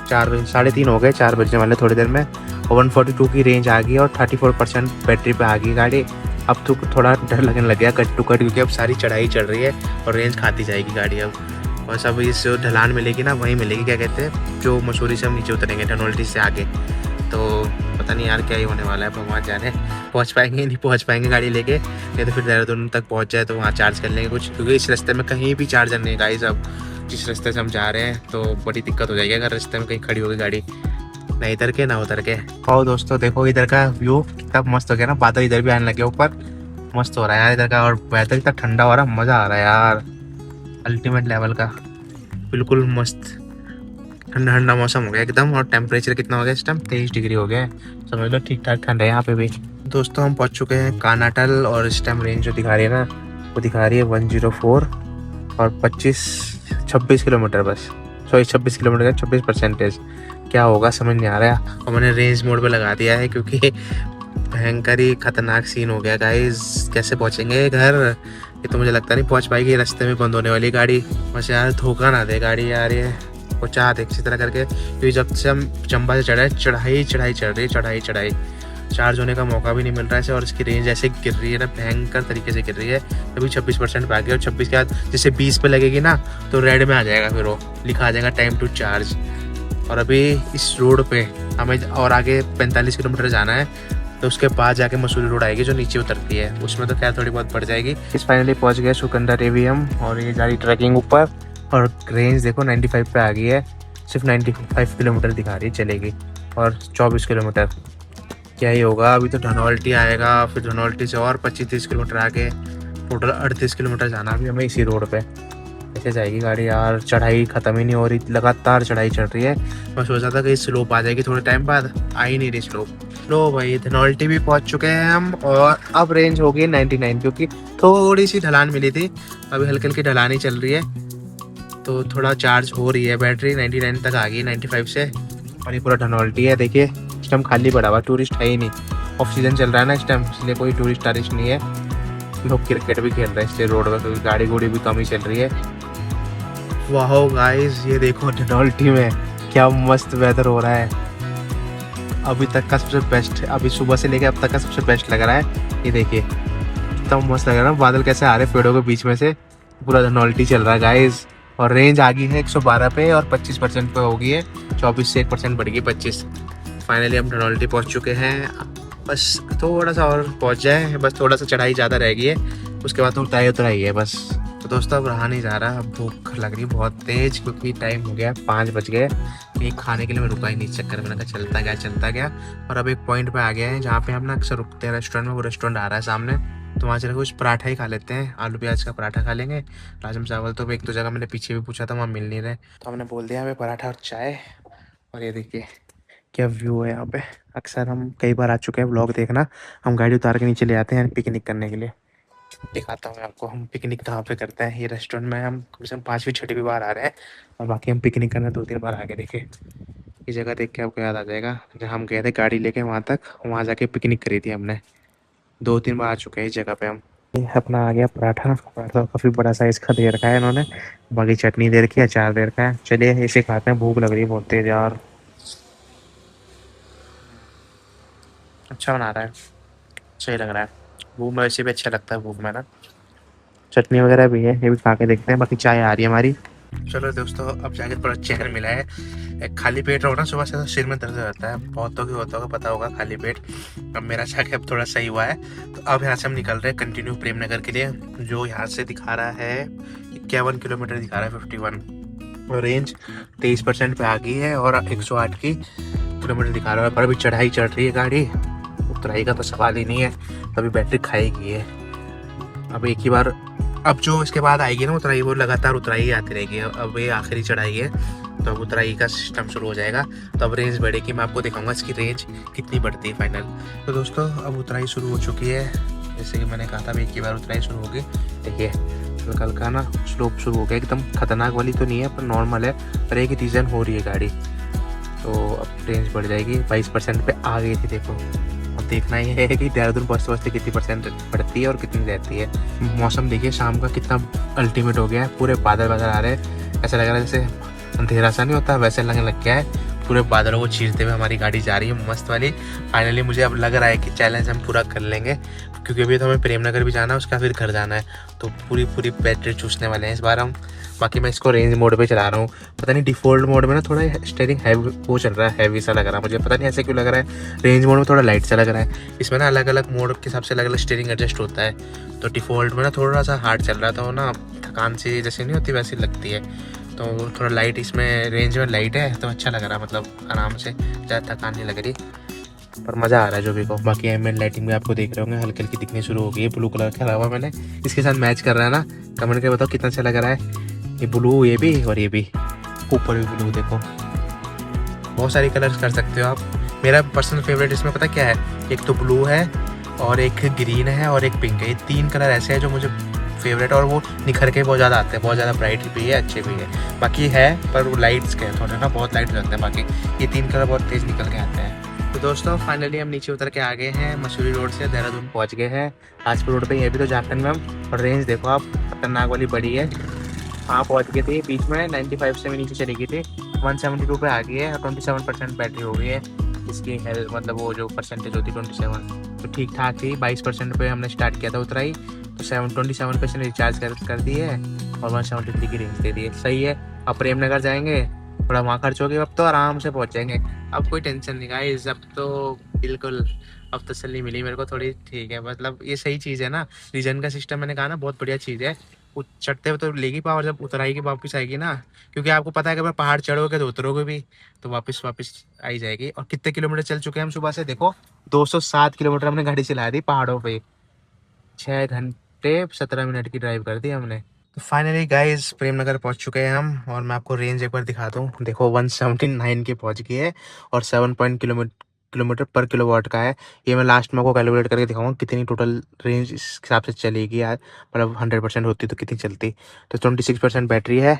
4 बजे, 3:30 हो गए, 4 बजने वाले थोड़ी देर में। और 142 की रेंज आ गई और 34% बैटरी पे आ गई गाड़ी। अब तो थोड़ा डर लगने लग गया कट टू कट, क्योंकि अब सारी चढ़ाई चढ़ रही है और रेंज खाती जाएगी गाड़ी अब। बस अब इस जो ढलान मिलेगी ना वहीं मिलेगी, क्या कहते हैं, जो मसूरी से हम नीचे उतरेंगे धनौल्टी से आगे। तो पता नहीं यार क्या ही होने वाला है, भगवान जाने पहुंच पाएंगे नहीं पहुंच पाएंगे गाड़ी लेके। नहीं तो फिर देहरादून तक पहुंच जाए तो वहाँ चार्ज कर लेंगे कुछ, क्योंकि इस रास्ते में कहीं भी चार्जर नहीं गाइस। अब जिस रास्ते से हम जा रहे हैं तो बड़ी दिक्कत हो जाएगी अगर रास्ते में कहीं खड़ी होगी गाड़ी, ना इधर के ना उधर के। और दोस्तों देखो इधर का व्यू कितना मस्त हो गया ना, बादल इधर भी आने लगे ऊपर। मस्त हो रहा है यार इधर का, और वेदर इतना ठंडा हो रहा है, मज़ा आ रहा है यार, अल्टीमेट लेवल का, बिल्कुल मस्त ठंडा ठंडा मौसम हो गया एकदम। और टेम्परेचर कितना हो गया इस टाइम, 23 डिग्री हो गया है। समझ लो ठीक ठाक ठंड है यहाँ पे भी। दोस्तों हम पहुँच चुके हैं कानाटल, और इस टाइम रेंज जो दिखा रही है ना वो दिखा रही है 104 और 26 किलोमीटर बस। सॉरी 26 किलोमीटर का 26%। क्या होगा समझ नहीं आ रहा है। और मैंने रेंज मोड पे लगा दिया है क्योंकि भयंकर ही खतरनाक सीन हो गया गाइस। कैसे पहुंचेंगे घर, ये तो मुझे लगता नहीं पहुंच पाएगी, रास्ते में बंद होने वाली गाड़ी। बस यार धोखा ना दे गाड़ी यार, ये पहुंचा दे किसी तरह करके। क्योंकि जब से हम चंबा से चढ़े चढ़ाई चढ़ रही है, चढ़ाई चार्ज होने का मौका भी नहीं मिल रहा है। और इसकी रेंज ऐसे गिर रही है ना, भयंकर तरीके से गिर रही है। अभी 26% पे आ गया, और 26 के बाद जैसे 20 पे लगेगी ना तो रेड में आ जाएगा, फिर वो लिखा आ जाएगा टाइम टू चार्ज। और अभी इस रोड पे हमें और आगे 45 किलोमीटर जाना है, तो उसके बाद जाके मसूरी रोड आएगी जो नीचे उतरती है, उसमें तो क्या थोड़ी बहुत बढ़ जाएगी। इस फाइनली पहुंच गए सुकंदर एवीएम, और ये जा रही ट्रैकिंग ऊपर। और रेंज देखो 95 पे आ गई है, सिर्फ 95 किलोमीटर दिखा रही है चलेगी, और 24 किलोमीटर। क्या ही होगा, अभी तो धनौल्टी आएगा, फिर धनौल्टी से और 25-30 किलोमीटर आगे, टोटल 38 किलोमीटर जाना भी हमें इसी रोड पे। ऐसे जाएगी गाड़ी यार, चढ़ाई ख़त्म ही नहीं हो रही, लगातार चढ़ाई चढ़ रही है। मैं सोचा था कि स्लोप आ जाएगी थोड़े टाइम बाद, आ ही नहीं रही स्लोप। लो भाई धनौल्टी भी पहुंच चुके हैं हम, और अब रेंज हो गई 99, क्योंकि थोड़ी सी ढलान मिली थी, अभी हल्की हल्की ढलान ही चल रही है, तो थोड़ा चार्ज हो रही है बैटरी। 99 तक आ गई 95 से। और ये पूरा धनौल्टी है, देखिए इस टाइम खाली पड़ा हुआ, टूरिस्ट है ही नहीं। ऑफ सीजन चल रहा है ना इस टाइम, इसलिए कोई टूरिस्ट टारिस्ट नहीं है। लोग क्रिकेट भी खेल रहे हैं इसलिए रोड पर, क्योंकि गाड़ी गुड़ी भी कम ही चल रही है। वाह गाइस ये देखो धनौल्टी में क्या मस्त वेदर हो रहा है, अभी तक का सबसे बेस्ट। अभी सुबह से लेके अब तक का सबसे बेस्ट लग रहा है। ये देखिए कितना मस्त लग रहा है ना, बादल कैसे आ रहे पेड़ों के बीच में से, पूरा धनौल्टी चल रहा है गाइस। और रेंज आ गई है 112 पे, और 25% पे हो गई है, 24 से 1% बढ़ गई 25। फाइनली हम धनौल्टी पहुंच चुके हैं, बस थोड़ा सा और पहुंच जाए, बस थोड़ा सा चढ़ाई ज़्यादा रह गई है, उसके बाद तो उतराई है बस। तो दोस्तों अब रहा नहीं जा रहा, अब भूख लग रही बहुत तेज, क्योंकि टाइम हो गया 5 बज गए। एक खाने के लिए मैं रुका ही नहीं इस चक्कर में, मैंने कहा चलता गया। और अब एक पॉइंट पे आ गया है जहाँ पे हम ना अक्सर रुकते हैं रेस्टोरेंट में, वो रेस्टोरेंट आ रहा है सामने, तो वहाँ चले कुछ पराठा ही खा लेते हैं, आलू प्याज का पराठा खा लेंगे। राजम चावल तो एक दो जगह मैंने पीछे भी पूछा था, वहाँ मिल नहीं रहे, तो हमने बोल दिया हमें पराठा और चाय। और ये देखिए क्या व्यू है यहाँ पे, अक्सर हम कई बार आ चुके हैं, व्लॉग देखना। हम गाड़ी उतार के नीचे ले आते हैं पिकनिक करने के लिए। दिखाता हूँ मैं आपको हम पिकनिक कहाँ पे करते हैं। ये रेस्टोरेंट में हम कम से कम 5वीं-6वीं बार आ रहे हैं, और बाकी हम पिकनिक करने 2-3 बार आगे। देखे ये जगह देख के आपको याद आ जाएगा, जहाँ हम गए थे गाड़ी लेके वहाँ तक, वहाँ जाके पिकनिक करी थी हमने। 2-3 बार आ चुके हैं इस जगह पे हम। ये अपना आ गया पराठा। पराठा काफ़ी बड़ा साइज़ का दे रखा है इन्होंने। बाकी चटनी दे रखी है, अचार दे रखा है। चलिए इसे खाते हैं, भूख लग रही है बहुत तेज़ यार। अच्छा बना रहा है, सही लग रहा है। भूख में वैसे भी अच्छा लगता है, भूख में ना। चटनी वगैरह भी है, ये भी खा के देखते हैं। बाकी चाय आ रही है हमारी। चलो दोस्तों, अब जाके थोड़ा चैन मिला है। एक खाली पेट रहो ना सुबह से तो सिर में दर्द रहता है, बहुतों की होता होगा, पता होगा खाली पेट। अब मेरा जाके अब थोड़ा सही हुआ है। तो अब यहाँ से हम निकल रहे हैं कंटिन्यू प्रेमनगर के लिए, जो यहाँ से दिखा रहा है 51 किलोमीटर दिखा रहा है, 51। और रेंज 23% पे आ गई है और 108 की किलोमीटर दिखा रहा है। पर अभी चढ़ाई चढ़ रही है गाड़ी, उतराई का तो सवाल ही नहीं है। अभी बैटरी खाएगी है। अब एक ही बार, अब जो इसके बाद आएगी ना उतराई, वो लगातार उतराई आती रहेगी। अब ये आखिरी चढ़ाई है तो अब उतराई का सिस्टम शुरू हो जाएगा। तो अब रेंज बढ़ेगी, मैं आपको दिखाऊंगा इसकी रेंज कितनी बढ़ती है फाइनल। तो दोस्तों अब उतराई शुरू हो चुकी है, जैसे कि मैंने कहा था, अब एक ही बार उतराई शुरू होगी। देखिए हल्का हल्का ना स्लोप शुरू हो गया, एकदम खतरनाक वाली तो नहीं है पर नॉर्मल है, पर एक ही रीज़न हो रही है गाड़ी। तो अब रेंज बढ़ जाएगी, 22% पे आ गई थी। देखो अब देखना ही है कि देहरादून पहुँचते पहुँचते कितनी परसेंट बढ़ती है और कितनी रहती है। मौसम देखिए शाम का कितना अल्टीमेट हो गया है, पूरे बादल बादल आ रहे हैं। ऐसा लग रहा है जैसे अंधेरा सा नहीं होता, वैसे लगने लग गया है। पूरे बादलों को चीरते हुए हमारी गाड़ी जा रही है मस्त वाली। फाइनली मुझे अब लग रहा है कि चैलेंज हम पूरा कर लेंगे, क्योंकि अभी तो हमें प्रेमनगर भी जाना है, उसका फिर घर जाना है। तो पूरी पूरी बैटरी चूसने वाले हैं इस बार हम। बाकी मैं इसको रेंज मोड पे चला रहा हूँ। पता नहीं डिफ़ॉल्ट मोड में ना थोड़ा स्टीयरिंग हैवी वो चल रहा है, हैवी सा लग रहा है मुझे, पता नहीं ऐसे क्यों लग रहा है। रेंज मोड में थोड़ा लाइट सा लग रहा है। इसमें ना अलग अलग मोड के हिसाब से अलग अलग स्टीयरिंग एडजस्ट होता है। तो डिफ़ॉल्ट में ना थोड़ा सा हार्ड चल रहा था, वो ना थकान सी जैसे नहीं होती वैसी लगती है। तो थोड़ा लाइट इसमें रेंज में लाइट है तो अच्छा लग रहा है, मतलब आराम से, ज़्यादा थकान नहीं लग रही। पर मज़ा आ रहा है जो भी को। बाकी एम्बिएंट लाइटिंग भी आपको देख रहे होंगे, हल्की हल्की दिखनी शुरू हो गई है। ब्लू कलर का हवा मैंने इसके साथ मैच कर रहा है ना, कमेंट करके बताओ कितना अच्छा लग रहा है। ये ब्लू, ये भी और ये भी, ऊपर भी ब्लू। देखो बहुत सारी कलर्स कर सकते हो आप। मेरा पर्सनल फेवरेट इसमें पता क्या है, एक तो ब्लू है और एक ग्रीन है और एक पिंक है। ये 3 कलर ऐसे हैं जो मुझे फेवरेट, और वो निखर के बहुत ज़्यादा आते हैं, बहुत ज़्यादा ब्राइट भी है, अच्छे भी है। बाकी है पर वो लाइट्स के थोड़े ना, बहुत लाइट लगते हैं। बाकी ये 3 कलर बहुत तेज़ निकल के आते हैं। तो दोस्तों फाइनली हम नीचे उतर के आ गए हैं, मसूरी रोड से देहरादून पहुंच गए हैं। हाजपुर रोड पे ये भी तो झारखंड में हम। और रेंज देखो आप, खतरनाक वाली बड़ी है। हाँ पहुंच गई थी, बीच में 95 से भी नीचे चली गई थी, 172 पे आ गई है और 27% बैटरी हो गई है इसकी। हेल्थ मतलब वो जो परसेंटेज होती है 27, तो ठीक ठाक थी। 22% पे हमने स्टार्ट किया था उतराई, तो 27% रिचार्ज कर दी है और 173 की रेंज दे दी है, सही है। अब प्रेमनगर जाएंगे, थोड़ा वहाँ खर्च हो गया, अब तो आराम से पहुँच जाएंगे। अब कोई टेंशन नहीं गाइस, अब तो बिल्कुल अब तसल्ली मिली मेरे को थोड़ी, ठीक है। मतलब ये सही चीज़ है ना, रीजन का सिस्टम मैंने कहा ना बहुत बढ़िया चीज़ है। चढ़ते हुए तो लेगी पावर, जब उतराई के वापस आएगी ना, क्योंकि आपको पता है कि अगर पहाड़ चढ़ोगे तो उतरोगे भी, तो वापस वापस आई जाएगी। और कितने किलोमीटर चल चुके हैं हम सुबह से, देखो 207 किलोमीटर हमने गाड़ी चला दी पहाड़ों पे। 6 घंटे 17 मिनट की ड्राइव कर दी हमने। तो फाइनली गाइस प्रेमनगर पहुंच चुके हैं हम, और मैं आपको रेंज एक बार दिखा दूं। देखो 179 की पहुंच गई है और 7 किलोमीटर पर किलोवाट का है। ये मैं लास्ट में आपको कैलकुलेट करके दिखाऊंगा कितनी टोटल रेंज इस हिसाब से चलेगी यार। मतलब 100% होती तो कितनी चलती। तो 26% बैटरी है।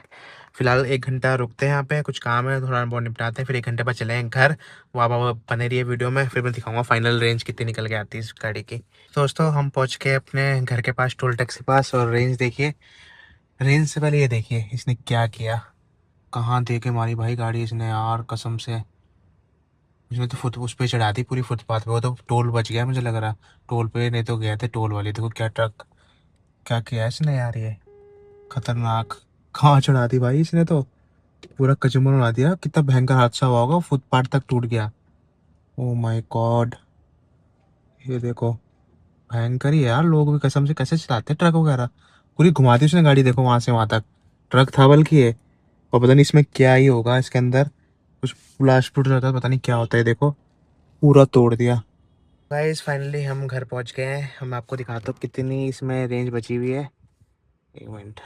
फिलहाल 1 घंटा रुकते हैं यहाँ पे, कुछ काम है थोड़ा बहुत निपटाते हैं, फिर 1 घंटे बाद चलेंगे घर। वो आप बने रहिए वीडियो में, फिर मैं दिखाऊंगा फाइनल रेंज कितनी निकल के आती है इस गाड़ी की। तो दोस्तों हम पहुँच के अपने घर के पास, टोल टैक्स के पास, और रेंज देखिए। रेंज से पहले ये देखिए इसने क्या किया, कहाँ दे के मारी भाई गाड़ी इसने यार, कसम से। उसने तो फुट उस पे चढ़ा दी पूरी फुटपाथ पे। वो तो टोल बच गया मुझे लग रहा, टोल पे नहीं तो गए थे टोल वाले। देखो क्या ट्रक, क्या किया इसने यार, ये खतरनाक। कहाँ चढ़ा दी भाई इसने, तो पूरा कचूमर उड़ा दिया। कितना भयंकर हादसा हुआ होगा, फुटपाथ तक टूट गया। ओ माय गॉड, ये देखो भयंकर ही है यार। लोग भी कसम से कैसे चलाते हैं ट्रक वगैरह, पूरी घुमा दी उसने गाड़ी। देखो वहां से वहां तक ट्रक था बल्कि ये। और पता नहीं इसमें क्या ही होगा, इसके अंदर कुछ ब्लास्ट फूट रहता है, पता नहीं क्या होता है। देखो पूरा तोड़ दिया। गाइस फाइनली हम घर पहुंच गए हैं। हम आपको दिखाता हूँ कितनी इसमें रेंज बची हुई है, एक मिनट।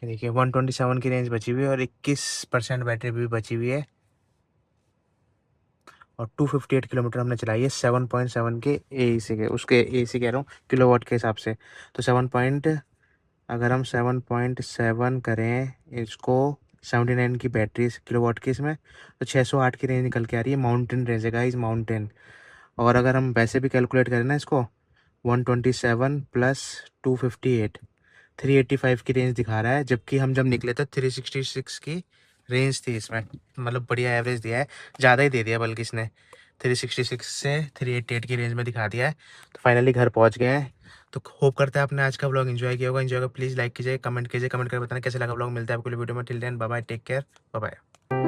ये देखिए 127 की रेंज बची हुई है और 21% बैटरी भी बची हुई है। और 258 किलोमीटर हमने चलाई है 7.7 के ए सी के, उसके ए सी कह रहा हूँ किलोवाट के हिसाब से। तो 7 पॉइंट, अगर हम 7.7 करें इसको, 79 की बैटरी किलोवाट की इसमें, तो 608 की रेंज निकल के आ रही है। माउंटेन रेंज है गाइस, माउंटेन। और अगर हम वैसे भी कैलकुलेट करें ना इसको, 127 प्लस 258, 385 की रेंज दिखा रहा है, जबकि हम जब निकले थे 366 की रेंज थी इसमें। मतलब बढ़िया एवरेज दिया है, ज़्यादा ही दे दिया बल्कि इसने, 366 से 388 की रेंज में दिखा दिया है। तो फाइनली घर पहुंच गए हैं। तो होप करते हैं आपने आज का व्लॉग एंजॉय किया होगा। एंजॉय का प्लीज़ लाइक कीजिए, कमेंट कीजिए, कमेंट करके बताना कैसे लगा व्लॉग। मिलता है आपको वीडियो में। Till then bye bye, take care, bye bye.